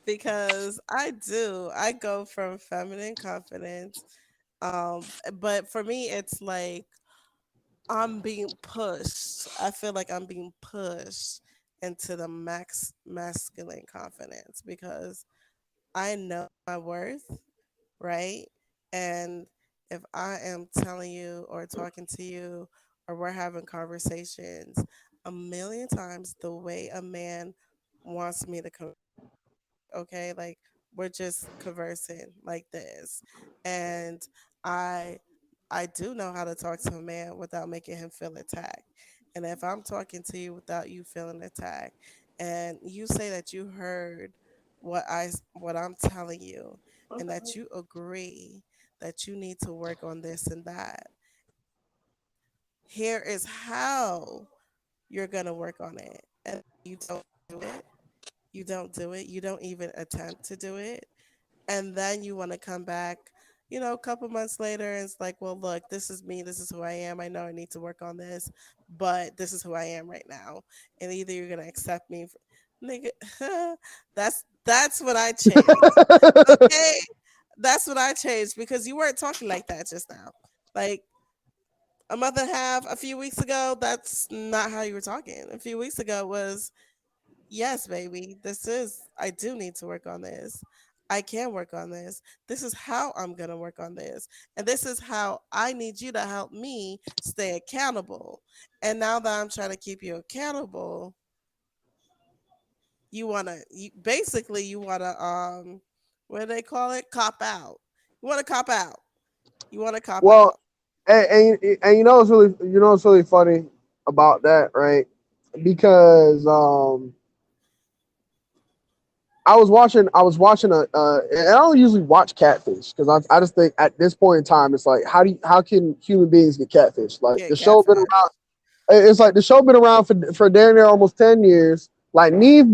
because I go from feminine confidence, but for me, it's like I'm being pushed. I feel like I'm being pushed into the masculine confidence because I know my worth, right? And if I am telling you or talking to you or we're having conversations a million times the way a man wants me to okay, like we're just conversing like this, and i I do know how to talk to a man without making him feel attacked. And if I'm talking to you without you feeling attacked, and you say that you heard what I'm telling you, and that you agree that you need to work on this and that, here is how you're going to work on it, and you don't do it, you don't even attempt to do it, and then you want to come back, a couple months later, and it's like, well, look, this is me, this is who I am, I know I need to work on this, but this is who I am right now, and either you're gonna accept me nigga. That's what I changed. Okay, that's what I changed, because you weren't talking like that just now. Like a month and a half, a few weeks ago, that's not how you were talking. A few weeks ago was, yes, baby, I do need to work on this. I can work on this. This is how I'm going to work on this. And this is how I need you to help me stay accountable. And now that I'm trying to keep you accountable, basically, you want to, what do they call it? Cop out. You want to cop out. You want to cop Well, out. and what's really funny about that, right? Because I was watching and I don't usually watch catfish because I just think at this point in time it's like, how can human beings get catfish? Like Get the show been catfish. around, it's like the show been around for damn near almost 10 years. Like Neve,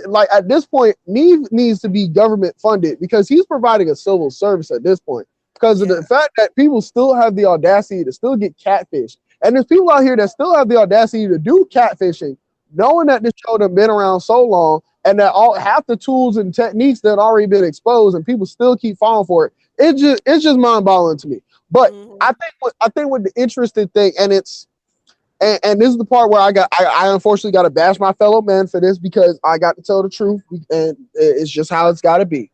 like at this point, Neve needs to be government funded because he's providing a civil service at this point. Because of Yeah. the fact that people still have the audacity to still get catfish. And there's people out here that still have the audacity to do catfishing, knowing that this show done been around so long and that all half the tools and techniques that already been exposed and people still keep falling for it. It's just mind-boggling to me. But Mhm. I think what the interesting thing, and this is the part where I unfortunately got to bash my fellow men for this because I got to tell the truth, and it's just how it's got to be.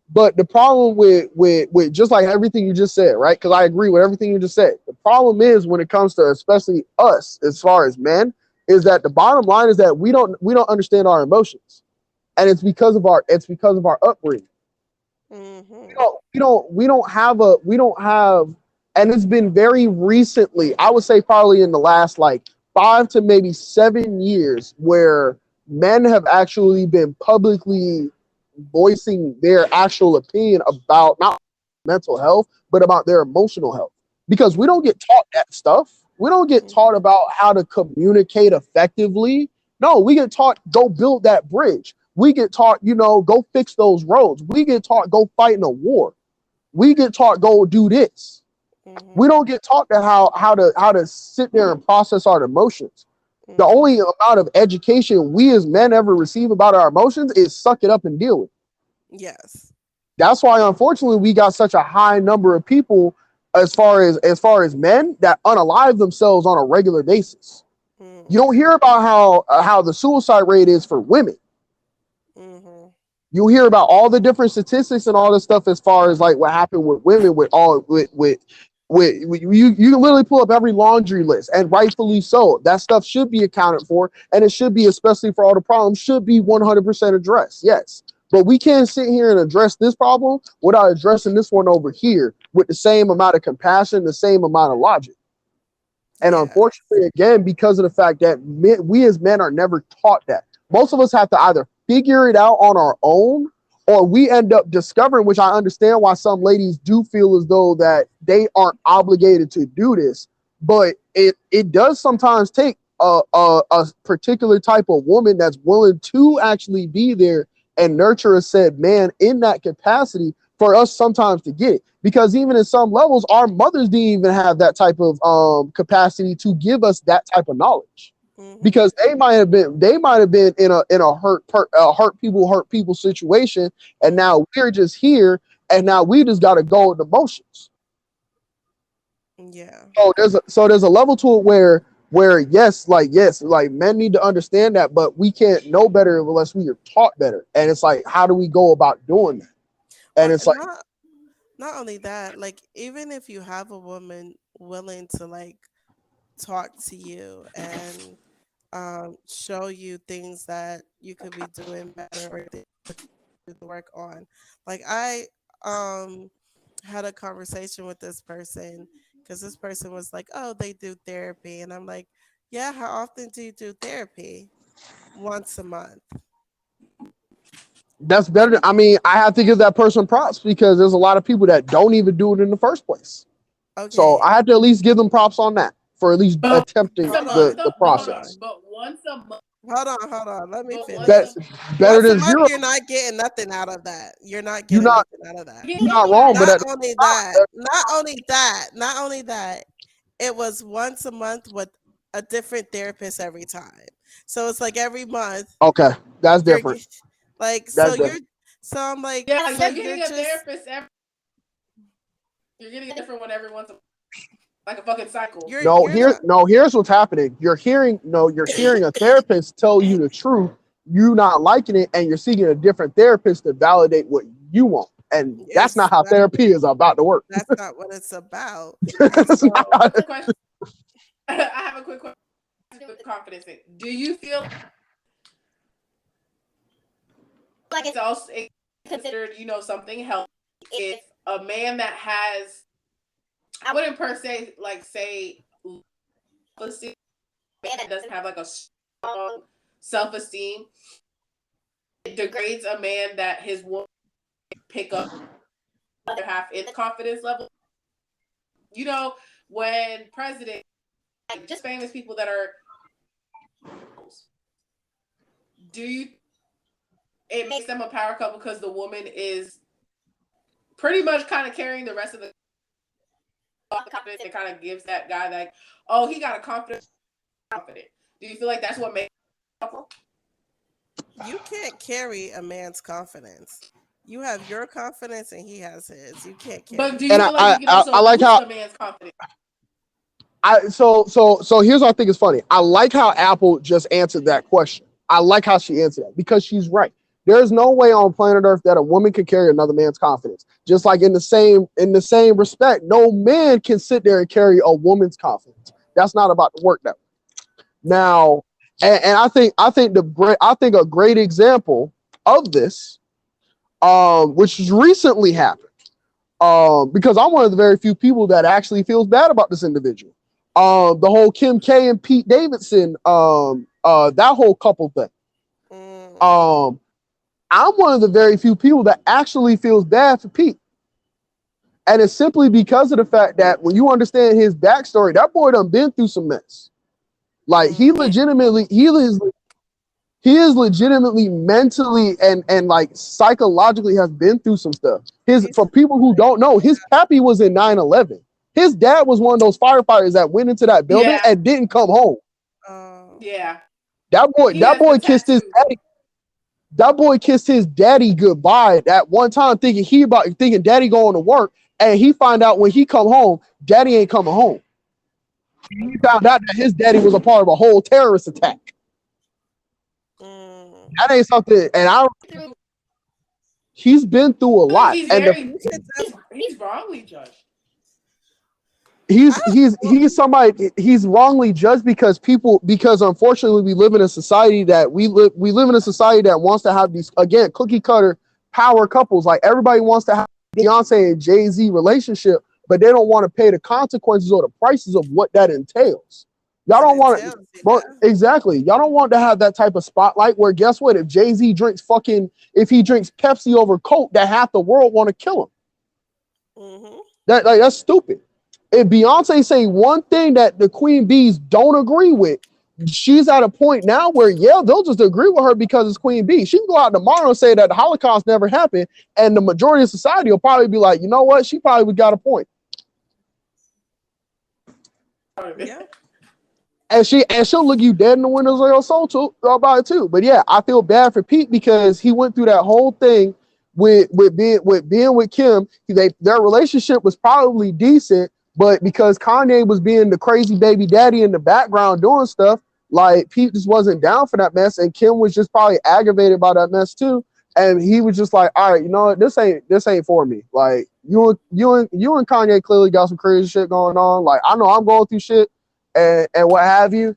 But the problem with just like everything you just said, right? Because I agree with everything you just said. The problem is when it comes to especially us, as far as men, is that the bottom line is that we don't understand our emotions, and it's because of our upbringing. Mhm. We don't have, and it's been very recently, I would say probably in the last like 5 to maybe 7 years, where men have actually been publicly voicing their actual opinion about not mental health, but about their emotional health. Because we don't get taught that stuff. We don't get taught about how to communicate effectively. No, we get taught go build that bridge. We get taught, go fix those roads. We get taught go fight in a war. We get taught go do this. We don't get taught that how to sit there and process our emotions. The only amount of education we as men ever receive about our emotions is suck it up and deal with it. Yes. That's why, unfortunately, we got such a high number of people as far as men that unalive themselves on a regular basis. You don't hear about how the suicide rate is for women. You hear about all the different statistics and all this stuff as far as like what happened with women you can literally pull up every laundry list, and rightfully so. That stuff should be accounted for, and it should be, especially for all the problems, should be 100% addressed. Yes. But we can't sit here and address this problem without addressing this one over here with the same amount of compassion, the same amount of logic. And unfortunately, again, because of the fact that we as men are never taught that. Most of us have to either figure it out on our own, or we end up discovering, which I understand why some ladies do feel as though that they aren't obligated to do this. But it does sometimes take a particular type of woman that's willing to actually be there and nurture a said man in that capacity for us sometimes to get it. Because even in some levels, our mothers didn't even have that type of capacity to give us that type of knowledge. Because they might have been in a hurt people situation, and now we're just here, and now we just got to go with the motions. Yeah. So there's a level to it where yes, men need to understand that, but we can't know better unless we are taught better. And it's like, how do we go about doing that? And it's like, not only that, like, even if you have a woman willing to like talk to you and show you things that you could be doing better or things to work on. Like I had a conversation with this person because this person was like, oh, they do therapy. And I'm like, yeah, how often do you do therapy? Once a month. That's better. I mean, I have to give that person props because there's a lot of people that don't even do it in the first place. Okay. So I have to at least give them props on that for at least attempting the process. But once a month. Hold on. Let me finish. That's better than zero. You're not getting nothing out of that. You're not getting nothing out of that. You're not wrong, but not only that, it was once a month with a different therapist every time. So it's like every month. Okay, that's different. Like that's different. I'm like, yeah, so you're getting a therapist you're getting a different one every once a month. Like a fucking cycle. Here's what's happening. You're hearing a therapist tell you the truth. You not liking it, and you're seeking a different therapist to validate what you want. And that's not how therapy is about to work. That's not what it's about. I have a quick question with confidence. Do you feel like it's also considered, something healthy if a man that has, I wouldn't per se like say self-esteem, man that doesn't have like a strong self-esteem, it degrades a man that his woman pick up other half in confidence level. When president, like just famous people that are, it makes them a power couple because the woman is pretty much kind of carrying the rest of the confidence. It kind of gives that guy like, oh, he got a confident. Do you feel like that's what makes a couple? You can't carry a man's confidence. You have your confidence and he has his. You can't carry. But do you feel like you can also boost a man's confidence? So here's what I think is funny. I like how Apple just answered that question. I like how she answered that because she's right. There's no way on planet Earth that a woman can carry another man's confidence. Just like in the same respect, no man can sit there and carry a woman's confidence. That's not about to work that way. Now, and I think a great example of this, which recently happened, because I'm one of the very few people that actually feels bad about this individual. The whole Kim K and Pete Davidson, that whole couple thing. I'm one of the very few people that actually feels bad for Pete. And it's simply because of the fact that when you understand his backstory, that boy done been through some mess. Like he is legitimately mentally and like psychologically has been through some stuff. For people who don't know, his pappy was in 9/11. His dad was one of those firefighters that went into that building and didn't come home. Yeah. That boy kissed his daddy. That boy kissed his daddy goodbye at one time, thinking daddy going to work, and he find out when he come home, daddy ain't coming home. He found out that his daddy was a part of a whole terrorist attack. That ain't something, and he's been through a lot. He's wrongly judged. He's somebody, he's wrongly judged because unfortunately we live in a society that wants to have these, again, cookie cutter power couples. Like everybody wants to have Beyonce and Jay-Z relationship, but they don't want to pay the consequences or the prices of what that entails. Y'all don't want to, exactly. Y'all don't want to have that type of spotlight where, guess what? If Jay-Z drinks Pepsi over Coke, that half the world want to kill him. That's stupid. If Beyonce say one thing that the Queen Bees don't agree with, she's at a point now where, they'll just agree with her because it's Queen Bee. She can go out tomorrow and say that the Holocaust never happened, and the majority of society will probably be like, you know what? She probably got a point. Yeah. And she'll look you dead in the windows of your soul too about it too. But yeah, I feel bad for Pete because he went through that whole thing with being with Kim. Their relationship was probably decent, but because Kanye was being the crazy baby daddy in the background doing stuff, like Pete just wasn't down for that mess, and Kim was just probably aggravated by that mess too. And he was just like, all right, you know what, this ain't for me. Like you and Kanye clearly got some crazy shit going on. Like I know I'm going through shit and what have you.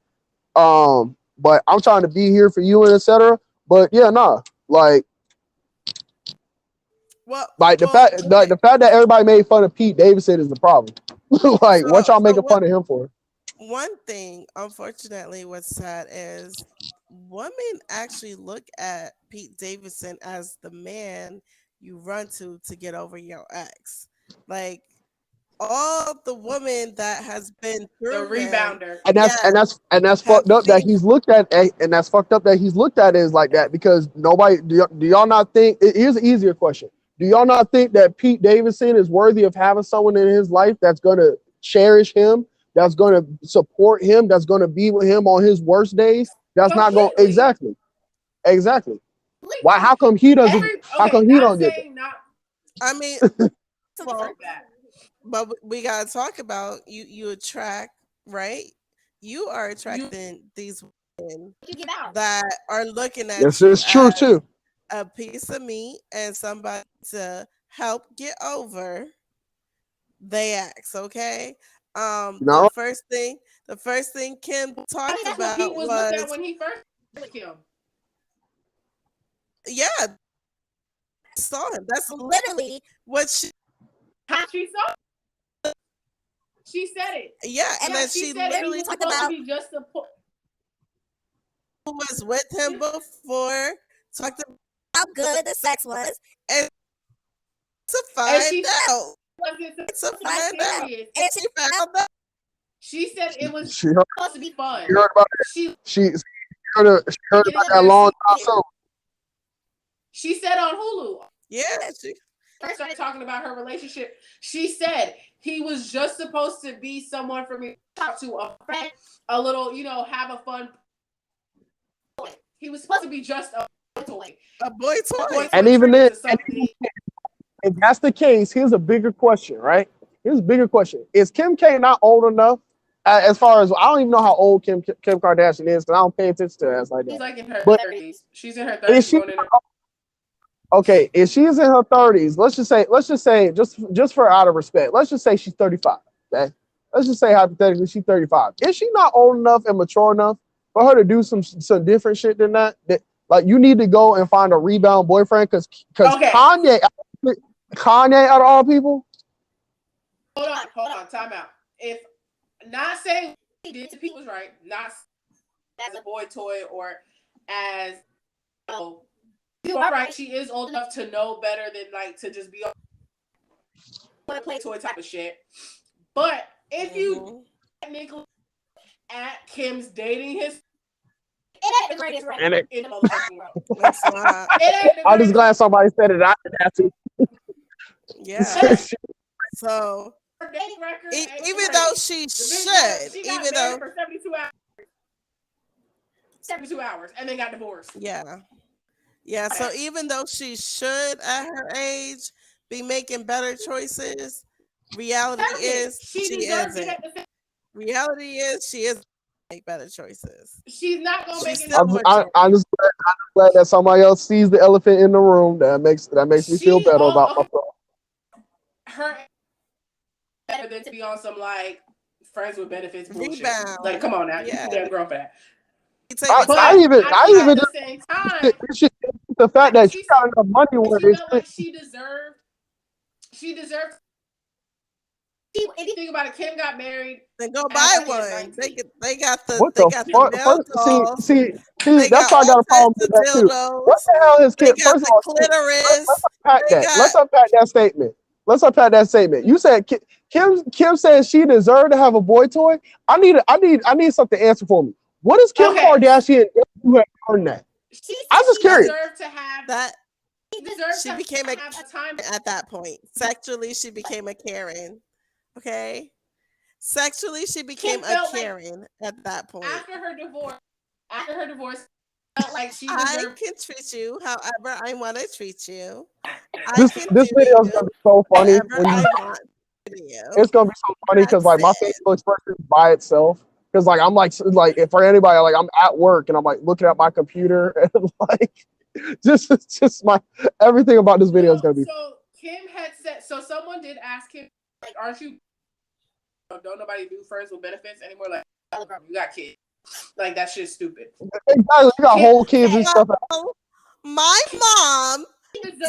But I'm trying to be here for you and etc. But yeah, like the fact that everybody made fun of Pete Davidson is the problem. Like, what y'all making fun of him for? One thing, unfortunately, what's sad is women actually look at Pete Davidson as the man you run to get over your ex. Like all the women that has been through the rebounder, and that's fucked up that he's looked at, and that's fucked up that he's looked at as like that because nobody. Do y'all not think? Here's an easier question. Do y'all not think that Pete Davidson is worthy of having someone in his life that's going to cherish him, that's going to support him, that's going to be with him on his worst days? That's not going exactly. Why? How come he doesn't? How come he don't get it? I mean, but we gotta talk about you attract, right? You are attracting these women that are looking at yes, you it's true too. A piece of meat and somebody to help get over they ex, okay? No. The first thing Kim talked about Pete was looking at when he first with Kim. Yeah, saw him. That's literally what she saw. She said it. Yeah, and then she literally talked about who was with him before, talked about how good the sex was, and to find out. And she found out. She said it was supposed to be fun. She heard about it. She heard about that long time ago. She said on Hulu. Yeah, she first started talking about her relationship. She said he was just supposed to be someone for me to talk to, a friend, a little, have a fun. He was supposed to be just a toy. A boy toy. And even then, if that's the case, here's a bigger question, right? Here's a bigger question. Is Kim K not old enough? As far as, I don't even know how old Kim Kardashian is because I don't pay attention to her like that. She's like in her 30s. She's in her 30s. Okay, if she's in her 30s, let's just say, just for out of respect, let's just say she's 35. Okay, let's just say hypothetically she's 35. Is she not old enough and mature enough for her to do some different shit than that? Like you need to go and find a rebound boyfriend because Kanye out of all people. Hold on, time out. If not saying what he did to people was right, not as a boy toy or as Oh, you are right. She is old enough to know better than like to just be on play toy type of shit. But if you technically at Kim's dating his, It ain't the greatest And it, in the motherfucking world. It's not. It ain't the I'm just greatest. glad somebody said it. I didn't have to. Yeah. So Her dating record ain't even great. though she The bitch should, she got even married though for 72 hours. 72 hours and then got divorced. yeah. So even though she should at her age be making better choices, reality is she she deserves it isn't. at the same. Reality is she is make better choices. She's not gonna make She's it. still I'm just glad that somebody else sees the elephant in the room. That makes me feel better about myself. Her better than to be on some like friends with benefits bullshit. Rebound. Like, come on now, you Yeah. too damn grown for that. I even at the same time, the fact that she got enough money where she felt like she deserved. If you think about it, Kim got married. Then go buy one. They got the what they the got fuck? the nail dolls. See, They that's got why I got all a problem types with of that too. dildos. What the hell is They Kim? got First of the all, clitoris. let's unpack that statement. Let's unpack that statement. You said Kim says she deserved to have a boy toy. I need something to answer for me. What is Kim Kardashian do to earn that? I'm just curious. Deserved to have that. She became a time at that point. Sexually, she became a Karen. Okay. Sexually, she became a Karen at that point. After her divorce, felt like she I deserved. can treat you however I want to treat you. This video is gonna be so funny when you. It's gonna be so funny because like my facial expression by itself. Because like I'm like for anybody like I'm at work and I'm like looking at my computer and like just my everything about this video is gonna be. So Kim had said so. Someone did ask him like, "Aren't you? Don't nobody do friends with benefits anymore? Like, you got kids. Like that shit's stupid. Exactly. You got whole kids and stuff. My mom took me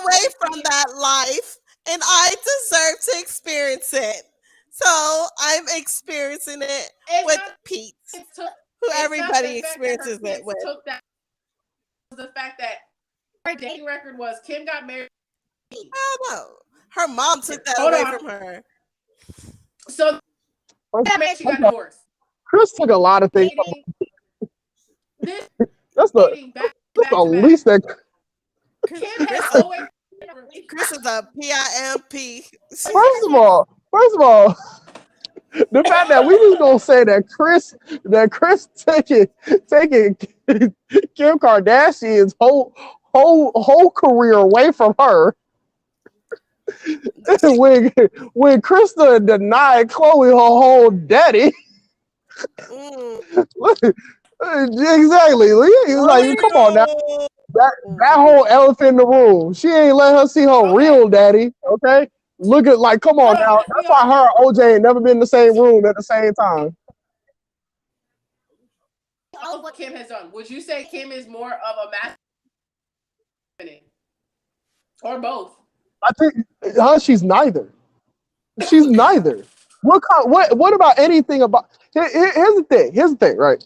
away from that life, and I deserve to experience it. So I'm experiencing it with Pete, who everybody experiences it with. The fact that her dating record was Kim got married. I don't know. Her mom took that away from her. So that man, she got divorced. Chris took a lot of things. That's the least that. Chris is a PIMP. First of all, the fact that we just gonna say that Chris taking Kim Kardashian's whole career away from her. when Krista denied Khloe her whole daddy. Exactly. Like, come on now. That whole elephant in the room. She ain't let her see her real daddy. Okay. Look at like, come on now. That's why her and OJ ain't never been in the same room at the same time. All of what Kim has done. Would you say Kim is more of a masculine? Or both? I think she's neither. She's neither. What about anything about here's the thing, right?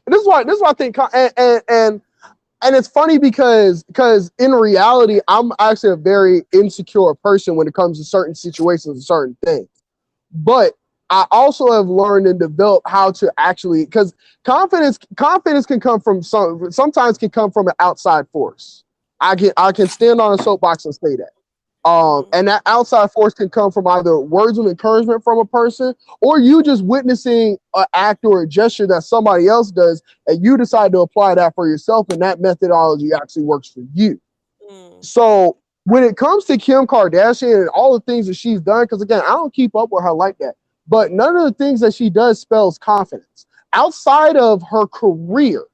This is why I think and it's funny because in reality, I'm actually a very insecure person when it comes to certain situations and certain things. But I also have learned and developed how to actually, because confidence can come from sometimes can come from an outside force. I can stand on a soapbox and say that. And that outside force can come from either words of encouragement from a person or you just witnessing an act or a gesture that somebody else does and you decide to apply that for yourself and that methodology actually works for you. So when it comes to Kim Kardashian and all the things that she's done, because again, I don't keep up with her like that, but none of the things that she does spells confidence. Outside of her career,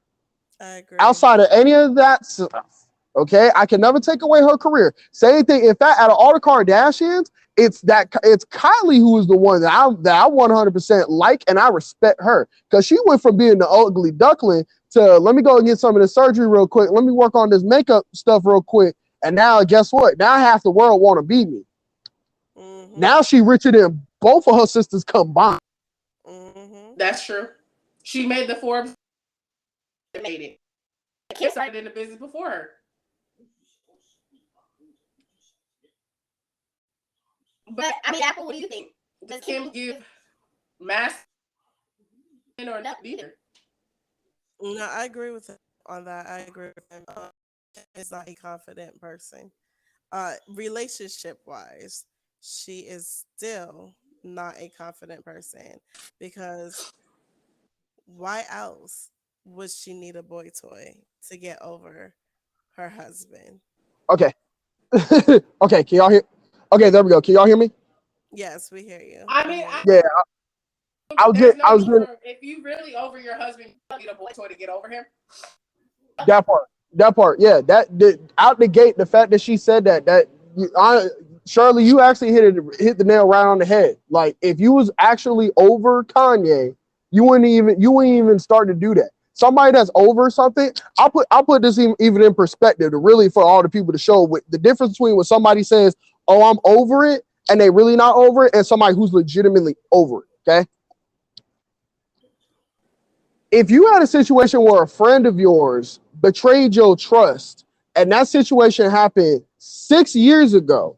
I agree. Outside of any of that stuff, okay, I can never take away her career. Same thing. In fact, out of all the Kardashians, it's Kylie who is the one that I 100% like and I respect her because she went from being the ugly duckling to let me go and get some of the surgery real quick. Let me work on this makeup stuff real quick. And now, guess what? Now half the world want to be me. Now she richer than both of her sisters combined. That's true. She made the Forbes. Made it. Kim started in the business before her. But I mean, Apple, what do you think? Does Kim give mass or not either? No, I agree with him on that. I agree with him. Is not a confident person. Relationship wise, she is still not a confident person because why else would she need a boy toy to get over her husband? Okay. Okay, can y'all hear? Okay, there we go. Can y'all hear me? Yes, we hear you. I We mean, hear you. Yeah, I was there's getting, no I was need getting for, if you really over your husband, you don't need a boy toy to get over him. that part. That part, yeah. Out the gate, the fact that she said Shirley, you actually hit the nail right on the head. Like, if you was actually over Kanye, you wouldn't even start to do that. Somebody that's over something, I'll put this even in perspective to really for all the people to show with the difference between when somebody says, "Oh, I'm over it," and they really not over it, and somebody who's legitimately over it. Okay. If you had a situation where a friend of yours betrayed your trust and that situation happened 6 years ago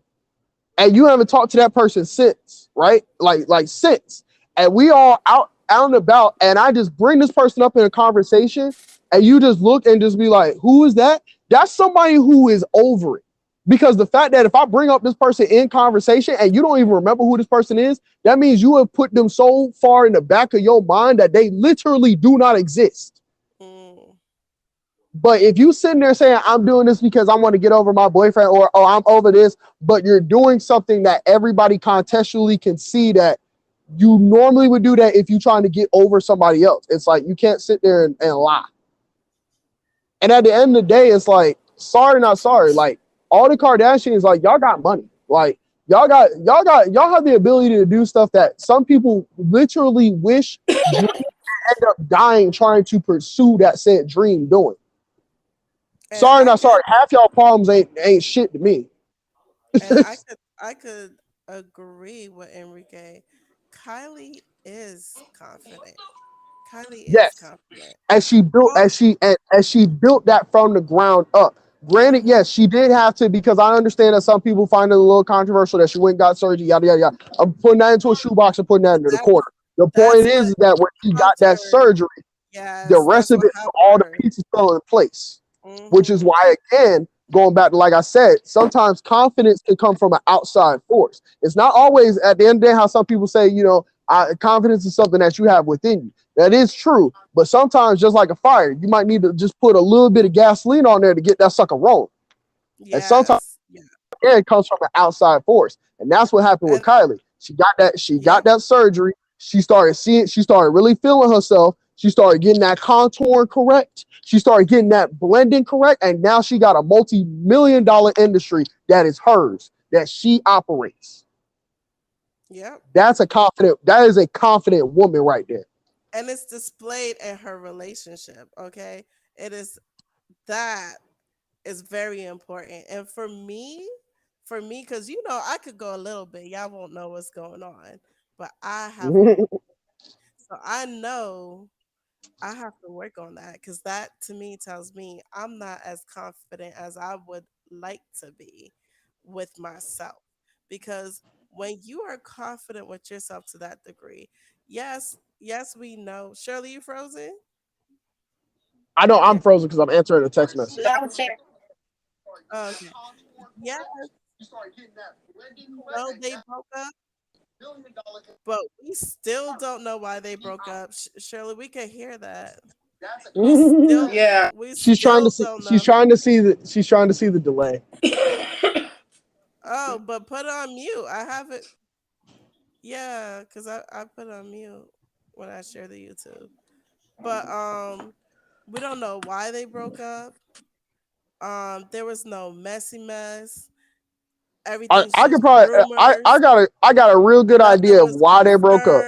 and you haven't talked to that person since, right? Like since, and we all out and about and I just bring this person up in a conversation and you just look and just be like, who is that? That's somebody who is over it. Because the fact that if I bring up this person in conversation and you don't even remember who this person is, that means you have put them so far in the back of your mind that they literally do not exist. Mm. But if you sitting there saying, I'm doing this because I want to get over my boyfriend, or, oh, I'm over this, but you're doing something that everybody contextually can see that you normally would do that if you're trying to get over somebody else. It's like, you can't sit there and lie. And at the end of the day, it's like, sorry, not sorry. Like, all the Kardashians, like, y'all got money. Like, y'all have the ability to do stuff that some people literally wish end up dying trying to pursue that said dream doing. And Sorry, not sorry. Half y'all problems ain't shit to me. And I could agree with Enrique. Kylie is confident. Kylie is Yes. confident. As she built that from the ground up. Granted, yes, she did have to, because I understand that some people find it a little controversial that she went and got surgery, yada yada yada. I'm putting that into a shoebox and putting that into the corner. The point is that when she got that surgery, the rest of it, all the pieces fell in place. Which is why, again, going back to, like I said, sometimes confidence can come from an outside force. It's not always, at the end of the day, how some people say, confidence is something that you have within you. That is true. But sometimes, just like a fire, you might need to just put a little bit of gasoline on there to get that sucker rolling. Yes. And sometimes it comes from an outside force. And that's what happened with Kylie. She got that surgery. She started really feeling herself. She started getting that contour correct. She started getting that blending correct. And now she got a multi-million-dollar industry that is hers, that she operates. Yep. That is a confident woman right there. And it's displayed in her relationship, okay? That is very important. And for me, because I could go a little bit, y'all won't know what's going on, but I have so I know I have to work on that, because that to me tells me I'm not as confident as I would like to be with myself. Because when you are confident with yourself to that degree, yes, we know. Shirley, you frozen? I know I'm frozen because I'm answering a text message. Okay. Yeah. No, they broke up. But we still don't know why they broke up. Shirley, we can hear that. She's trying to see the delay. Oh, but put it on mute. I have it. Yeah, because I put it on mute when I share the YouTube. But we don't know why they broke up. There was no messy mess. Everything. I could probably I got a real good idea of why they broke up.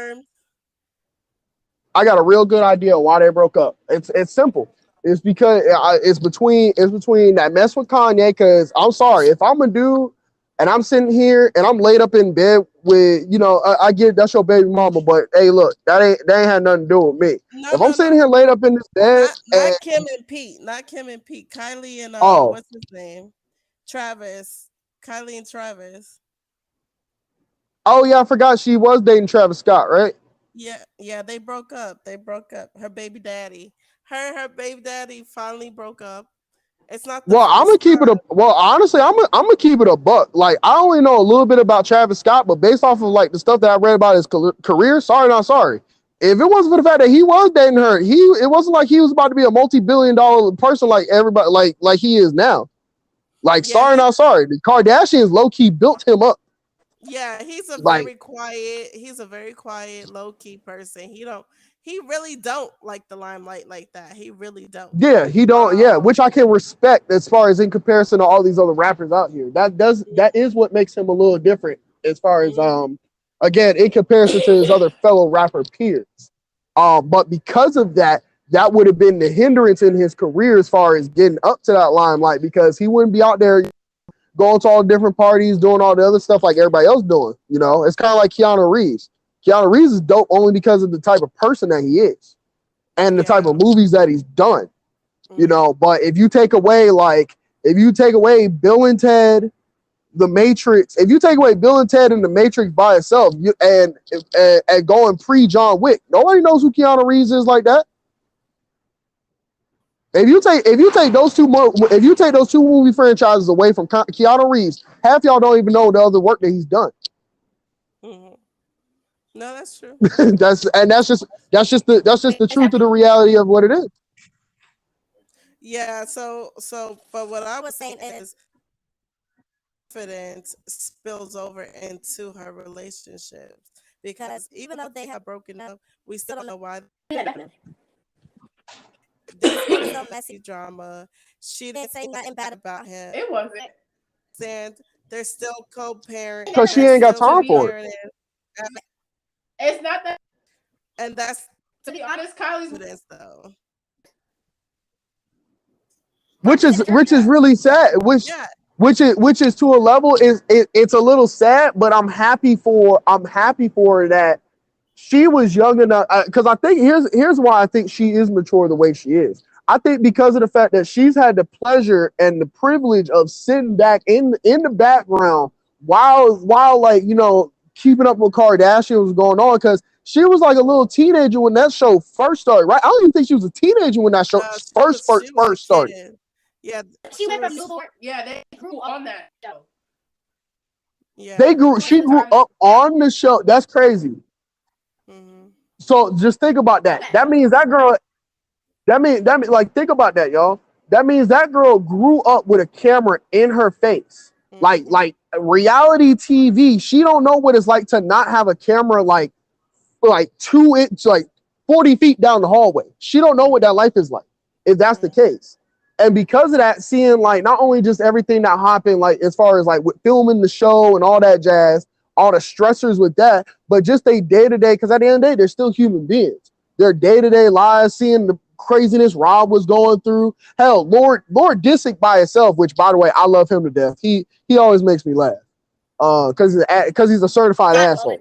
I got a real good idea of why they broke up. It's simple. It's because it's between that mess with Kanye. Because I'm sorry, if I'm a dude and I'm sitting here and I'm laid up in bed you know, I get that's your baby mama, but hey, look, that ain't had nothing to do with me. No, If no, I'm sitting no. here laid up in this bed Not and Kim and Pete. Not Kim and Pete. Kylie and oh what's his name? Travis. Kylie and Travis. yeah, I forgot she was dating Travis Scott, right? Yeah, they broke up. They broke up. Her baby daddy. Her baby daddy finally broke up. It's not the Well, I'm gonna first keep it time. a well. Honestly, I'm gonna keep it a buck. Like I only know a little bit about Travis Scott, but based off of like the stuff that I read about his career, sorry, not sorry. If it wasn't for the fact that he was dating her, it wasn't like he was about to be a multi-billion-dollar person like everybody like he is now. Like Yeah, sorry, not sorry. The Kardashians low key built him up. he's a Like very quiet, low key person. He really don't like the limelight like that. He really don't. yeah, he don't Um, which I can respect as far as in comparison to all these other rappers out here. That is what makes him a little different as far as again in comparison to his other fellow rapper peers. But because of that, that would have been the hindrance in his career as far as getting up to that limelight because he wouldn't be out there going to all the different parties, doing all the other stuff like everybody else doing. You know, it's kind of like Keanu Reeves. Keanu Reeves is dope only because of the type of person that he is and the type of movies that he's done. You know, but if you take away Bill and Ted, The Matrix, if you take away Bill and Ted and The Matrix by itself, and going pre John Wick, nobody knows who Keanu Reeves is like that. If you take those two movie franchises away from Keanu Reeves, half y'all don't even know the other work that he's done. no, that's true. that's just the truth of the reality of what it is. Yeah, so but what I was saying is confidence spills over into her relationships because even though they have broken up, we still don't know why. There's some messy drama. She didn't say nothing bad about him. It wasn't. And they're still co-parenting. Because she ain't got time for it. It's not that. And that's To be honest, Kylie's confidence though. Which is really sad. Which is to a level it's a little sad, but I'm happy for that she was young enough because I think here's why I think she is mature the way she is. I think because of the fact that she's had the pleasure and the privilege of sitting back in the background while like, you know, keeping up with Kardashian was going on, because she was like a little teenager when that show first started, right? I don't even think she was a teenager when that show first started. Yeah, she went from newborn. Yeah, they grew on that show. Yeah, she grew up on the show. That's crazy. Mm-hmm. So just think about that. That means that girl. That mean like think about that, y'all. That means that girl grew up with a camera in her face, like reality TV. She don't know what it's like to not have a camera like 2 inch, like 40 feet down the hallway. She don't know what that life is like if that's the case. And because of that, seeing like not only just everything that happened, like as far as like with filming the show and all that jazz, all the stressors with that, but just they day-to-day, because at the end of the day, they're still human beings. Their day-to-day lives, seeing the craziness Rob was going through. Hell, Lord Disick by itself, which by the way, I love him to death. He always makes me laugh. Because he's a certified asshole.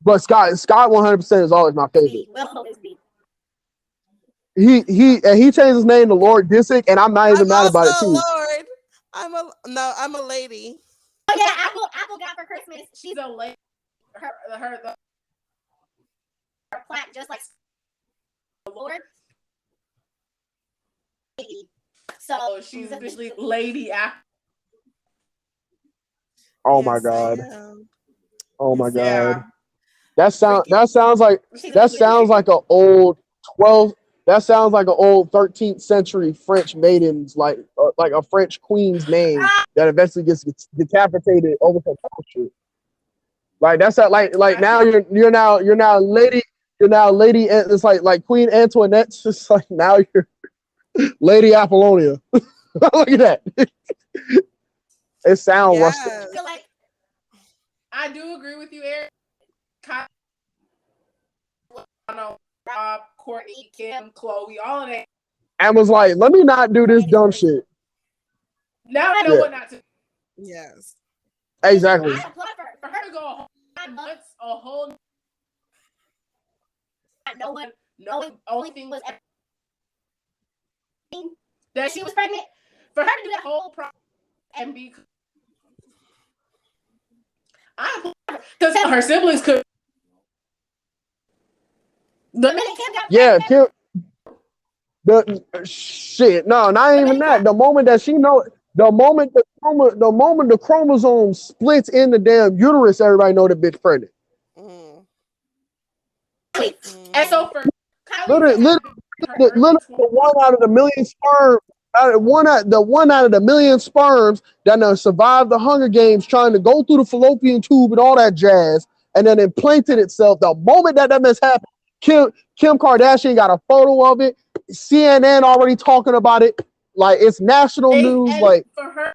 But Scott 100% is always my favorite. He changed his name to Lord Disick, and I'm not even mad about it too. Lord. I'm a lady. Oh yeah, Apple got for Christmas. She's a lady. Her plaque just like Lord. So she's officially Lady Apple. Oh my God. Oh my God. That sounds like an old 12. That sounds like an old 13th century French maiden's like a French queen's name that eventually gets decapitated over some bullshit. Like that's that like now you're now lady. It's like Queen Antoinette's just like now you're Lady Apollonia. Look at that. It sounds rustic. I do agree with you, Eric. Rob, Courtney, Kim, Chloe, all of that. And was like, let me not do this dumb shit. Now I know what not to do. Yes. Exactly. I applaud for her to go a whole 9 months, a whole no one knowing only thing was that she was pregnant. For her to do that whole process and be, I applaud her because her siblings could. The minute Kim got Yeah, pregnant, Kim. The shit. No, not even that. The moment that she know, the moment the chromosome splits in the damn uterus, everybody know the bitch pregnant. Mm. and so for Kylie Literally, to have her literally early the one out of the million sperm, the one out of the million sperms that done survived the Hunger Games, trying to go through the fallopian tube and all that jazz, and then implanted itself. The moment that mess happened, Kim Kardashian got a photo of it. CNN already talking about it, like it's national news. and Like for her,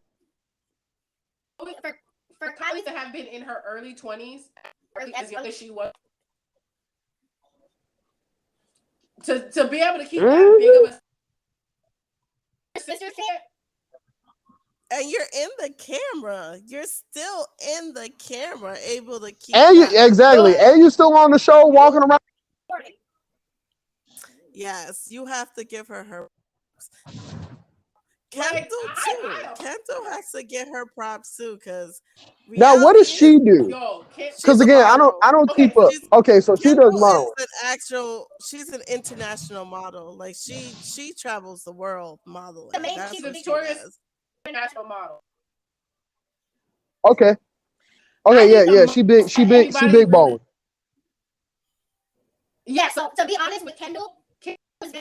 for Kylie to have been in her early 20s, as young as she was, to be able to keep that big of a sister's hair. And you're in the camera. You're still in the camera, able to keep and you, that. exactly, and you still on the show walking around. Yes, you have to give her Like, Kendall too. Kendall has to get her props too, because Now, what does she do? Yo, Because she's a again, I model. don't Okay, keep up. She's- Okay, so she does Kendall model. is she's an international model. Like she travels the world modeling. That's she's a what she Victoria's does. international model. Okay. Okay, yeah. She big balling. Yeah, so to be honest with Kendall,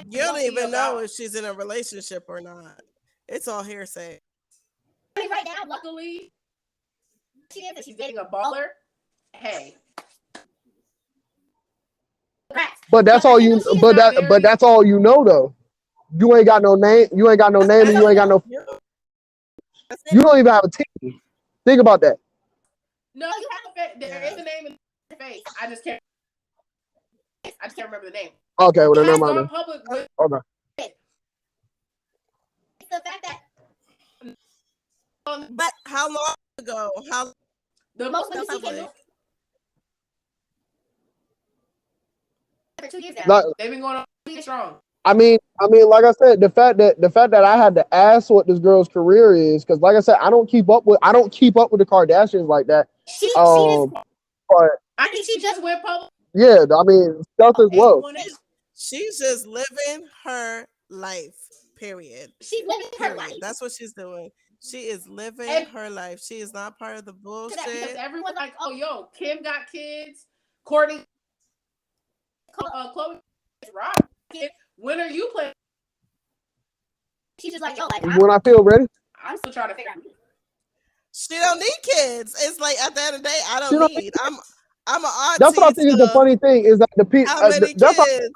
You don't even know if she's in a relationship or not. It's all hearsay. I mean, right now, Luckily, she's dating a baller. Hey, But that's all you. But that's all you know though. You ain't got no name. You ain't got no name, and you ain't got no. You don't even have a team. Think about that. No, you have a there is a name in your face. I just can't remember the name. Okay, well then Has never gone mind. public with Okay. the fact that But how long ago? How the most we see public? Kendall for 2 years now, Like, they've been going on really strong. I mean, like I said, the fact that I had to ask what this girl's career is, because like I said, I don't keep up with the Kardashians like that. she is. But I think she just went public. yeah, I mean, stuff is low. She's just living her life. Period. She's living her life. That's what she's doing. She is living her life. She is not part of the bullshit. Because everyone's like, oh, yo, Kim got kids. Courtney, Chloe, Rob, kid. When are you playing? She's just like, yo, like, When I feel ready. I'm still trying to figure out. She don't need kids. It's like at the end of the day, I She don't don't need. I'm an auntie. That's what I think is the funny thing is that the people. How many That's kids?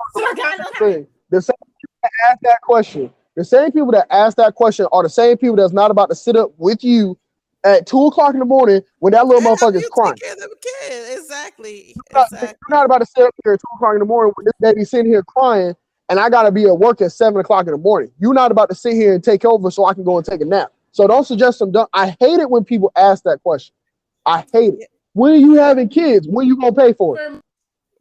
the same people that ask that question. The same people that ask that question are the same people that's not about to sit up with you at 2:00 in the morning when that little motherfucker is crying. Take care of them kids. Exactly. You're not about to sit up here at 2:00 in the morning when this baby sitting here crying, and I gotta be at work at 7:00 in the morning. You're not about to sit here and take over so I can go and take a nap. So don't suggest some dumb. I hate it when people ask that question. I hate it. When are you having kids? When you gonna pay for it?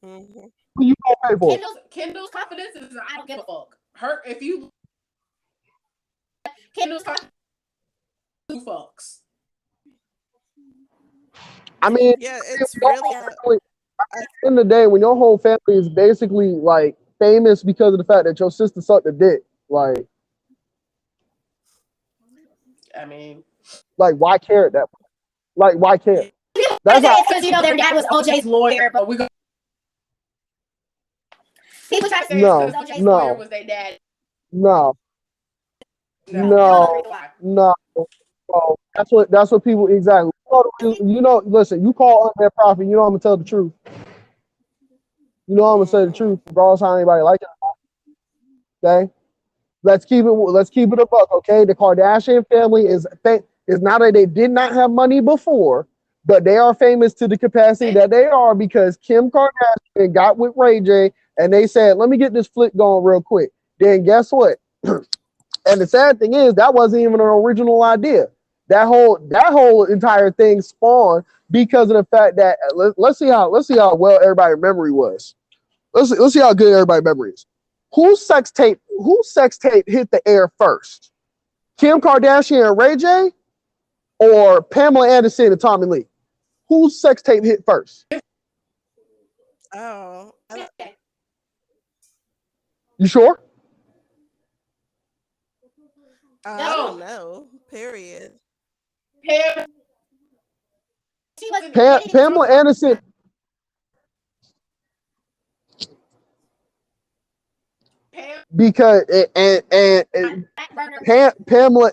When you gonna pay for it? Kendall's confidence is I don't give a fuck. Her if you Kendall's confidence, who fucks? I mean, yeah, it's really at the end of the day, when your whole family is basically like famous because of the fact that your sister sucked a dick, like, I mean, like why care at that point? Like, why care? That's because you know their dad was OJ's lawyer, but we go. People try to say No, because OJ's no. lawyer was their dad. No. That's what people exactly. You know, listen, you call on that prophet, you know I'm gonna tell the truth. You know I'm gonna say the truth, regardless how anybody like it. Okay, let's keep it a buck. Okay, the Kardashian family is not that they did not have money before, but they are famous to the capacity that they are because Kim Kardashian got with Ray J and they said, "Let me get this flick going real quick." Then guess what? And the sad thing is that wasn't even an original idea. That whole entire thing spawned because of the fact that let's see how well everybody's memory was. Let's see how good everybody's memory is. Whose sex tape hit the air first? Kim Kardashian and Ray J, or Pamela Anderson and Tommy Lee? Whose sex tape hit first? Oh, You sure? I No. don't know. Period. Pam, She wasn't Pamela Anderson. Pam, Because and Pamela,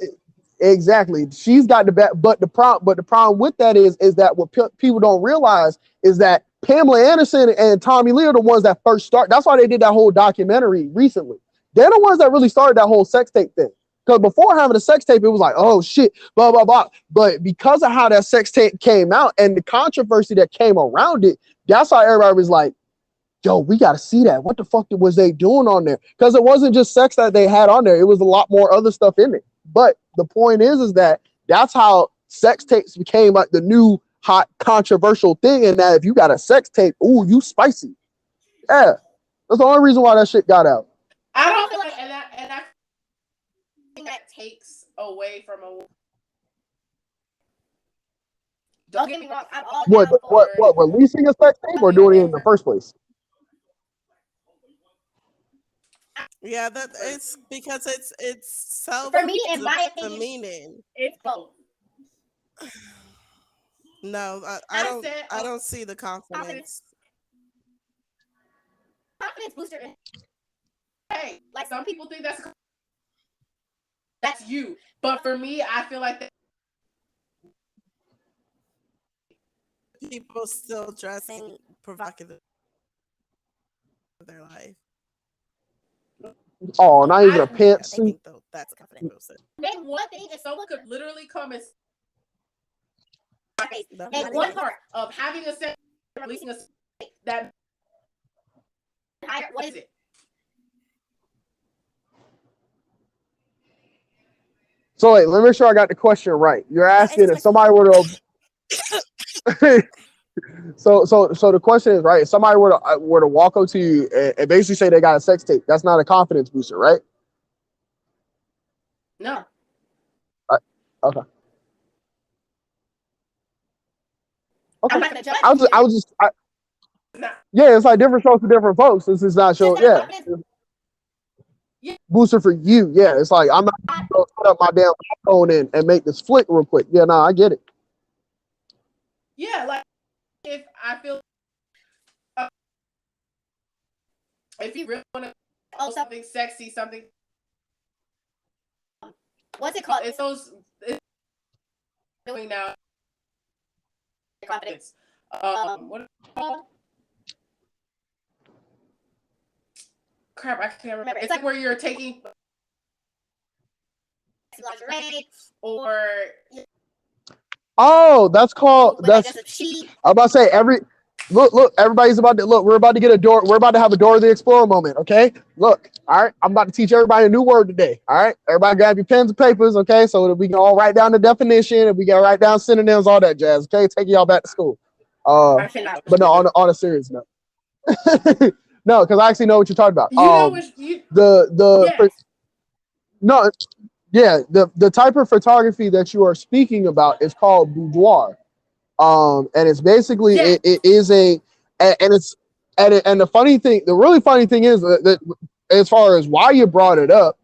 exactly, she's got the back. But the problem with that is that what people don't realize is that Pamela Anderson and Tommy Lee are the ones that first start. That's why they did that whole documentary recently. They're the ones that really started that whole sex tape thing. Because before having a sex tape, it was like, oh shit, blah blah blah. But because of how that sex tape came out and the controversy that came around it, that's why everybody was like, yo, we got to see that. What the fuck was they doing on there? Because it wasn't just sex that they had on there. It was a lot more other stuff in it. But the point is that that's how sex tapes became like the new hot controversial thing. And that if you got a sex tape, ooh, you spicy. Yeah. That's the only reason why that shit got out. I don't feel like, and I think that takes away from a. Don't get me wrong. I'm all What down for releasing a sex tape or doing it in the first place? Yeah, that it's because it's self For me, in my opinion, demeaning. it's both. No, I don't see the confidence. Confidence booster. Hey, Like some people think that's you, but for me, I feel like that. People still dressing provocative in their life. Oh, not even a They pantsuit. think though that's a confident booster. Name one thing if someone could literally come and my face. No, And not one even. part of having a sex, releasing a sex, that what is it? So wait, let me make sure I got the question right. You're asking if somebody were to so the question is, right, if somebody were to walk up to you and basically say they got a sex tape, that's not a confidence booster, right? No. Okay. I'm not gonna judge Yeah, it's like different strokes for different folks. This is not show. Yeah. Booster for you. Yeah, it's like I'm not gonna go set up my damn phone and make this flick real quick. Yeah, no, I get it. Yeah, like if I feel if you really want to something sexy, something. What's it called? It's those. It's doing now. Confidence. What is it called? Crap, I can't remember. It's like where you're taking lingerie or. Oh, that's called. That's. I'm about to say Look, everybody's about to look. We're about to get a door. We're about to have a Dora the Explorer moment. Okay, look. All right, I'm about to teach everybody a new word today. All right, everybody grab your pens and papers. Okay, so that we can all write down the definition and we can write down synonyms, all that jazz. Okay, taking y'all back to school. But no, on a serious note. No, because I actually know what you're talking about. You know what no, yeah, the type of photography that you are speaking about is called boudoir. And it's basically it is and it's and the really funny thing is that as far as why you brought it up,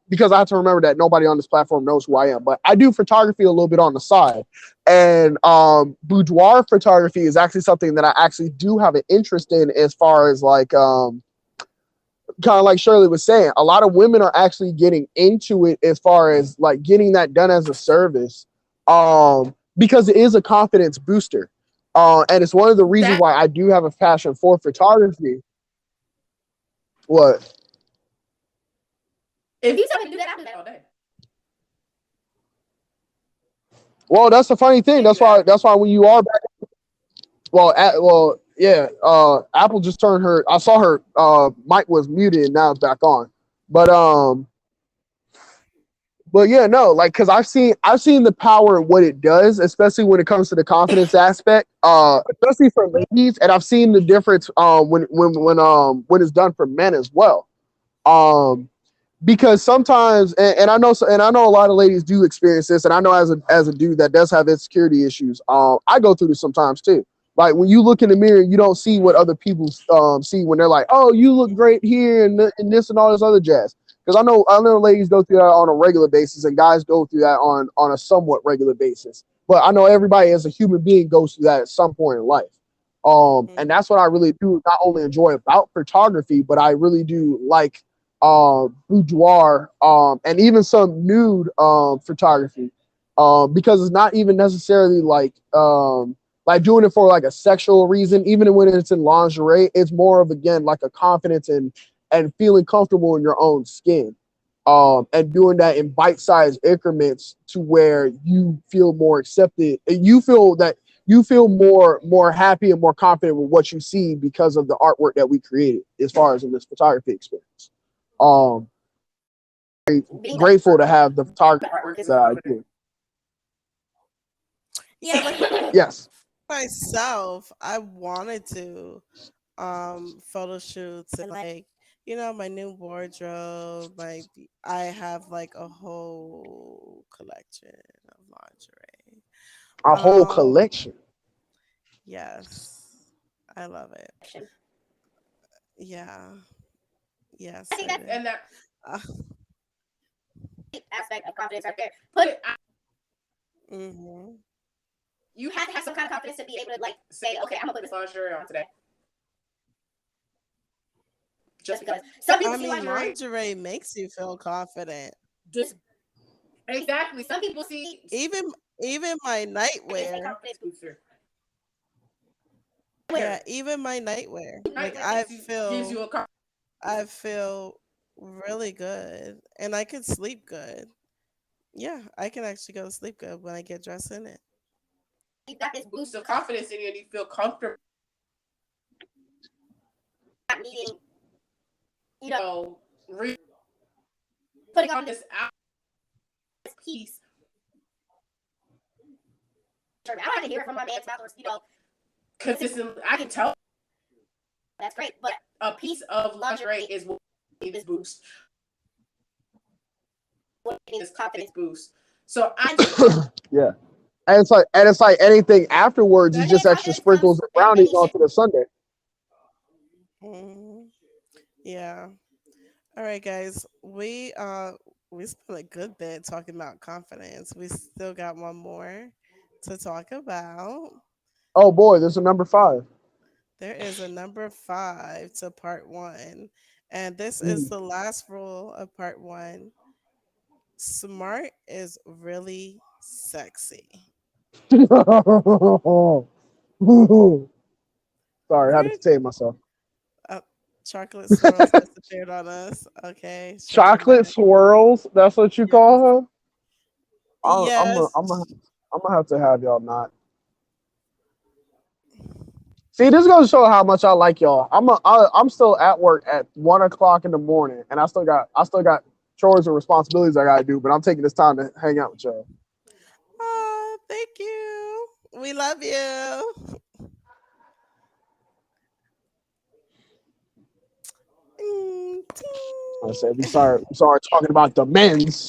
because I have to remember that nobody on this platform knows who I am, but I do photography a little bit on the side, and boudoir photography is actually something that I actually do have an interest in, as far as like kind of like Shirley was saying, a lot of women are actually getting into it as far as like getting that done as a service, because it is a confidence booster, and it's one of the reasons why I do have a passion for photography. What? If you tell me to do that, I'll do that all day. Well, that's the funny thing. That's why when you are back, yeah. Apple just turned her. I saw her mic was muted and now it's back on. But But yeah, no, like because I've seen the power and what it does, especially when it comes to the confidence aspect. Especially for ladies, and I've seen the difference when it's done for men as well. Um, because sometimes, and I know a lot of ladies do experience this, and I know as a dude that does have insecurity issues, I go through this sometimes too. Like when you look in the mirror, you don't see what other people see when they're like, "Oh, you look great here," and this and all this other jazz. Because I know ladies go through that on a regular basis, and guys go through that on a somewhat regular basis. But I know everybody as a human being goes through that at some point in life. And that's what I really do not only enjoy about photography, but I really do like boudoir, and even some nude photography, because it's not even necessarily like doing it for like a sexual reason. Even when it's in lingerie, it's more of again like a confidence and feeling comfortable in your own skin, and doing that in bite-sized increments to where you feel more accepted. You feel more happy and more confident with what you see because of the artwork that we created as far as in this photography experience. Um, Being Grateful to have the photography artwork is that I do. Yeah, like Yes. myself, I wanted to photo shoots and like my new wardrobe. I have like a whole collection of lingerie. A whole Um, collection. yes, I love it. Yeah, yes, I think I that's do. And that Uh, the aspect of confidence right there. Put it, hmm you have to have some kind of confidence to be able to like say, okay, I'm gonna put this lingerie on today. just because some people I see mean, lingerie lingerie makes you feel confident. just Exactly. Some people see Even my it's a nightwear. confidence booster. Yeah, even my nightwear. Like Nightwear gives you a I feel really good and I can sleep good. Yeah, I can actually go to sleep good when I get dressed in it. you got this boost boost of of confidence in you, and you feel comfortable. not needing, you know, Re- putting on this out piece. I don't have to hear it from my man's mouth, or consistently. I can tell that's great, but a piece of lingerie is what this boost. what This is confidence? boost. So Yeah. And it's like anything afterwards is And then just extra confidence comes sprinkles and in brownies many shapes. onto the Sunday. hmm Yeah. All right, guys. We spent a good bit talking about confidence. We still got one more to talk about. Oh boy, there's a number 5. There is a number 5 to part 1. And this is Mm. the last rule of part 1. Smart is really sexy. Sorry, I had to Where contain myself. uh, chocolate swirls disappeared on us. Okay, shut your Chocolate mic. swirls. That's what you Yes. call her. Yes. I'm gonna have to have y'all not. See, this goes to show how much I like y'all. I'm still at work at 1 o'clock in the morning, and I still got chores and responsibilities I gotta do. But I'm taking this time to hang out with y'all. Oh, thank you. We love you. Mm, I said, we ting. sorry talking about the men's.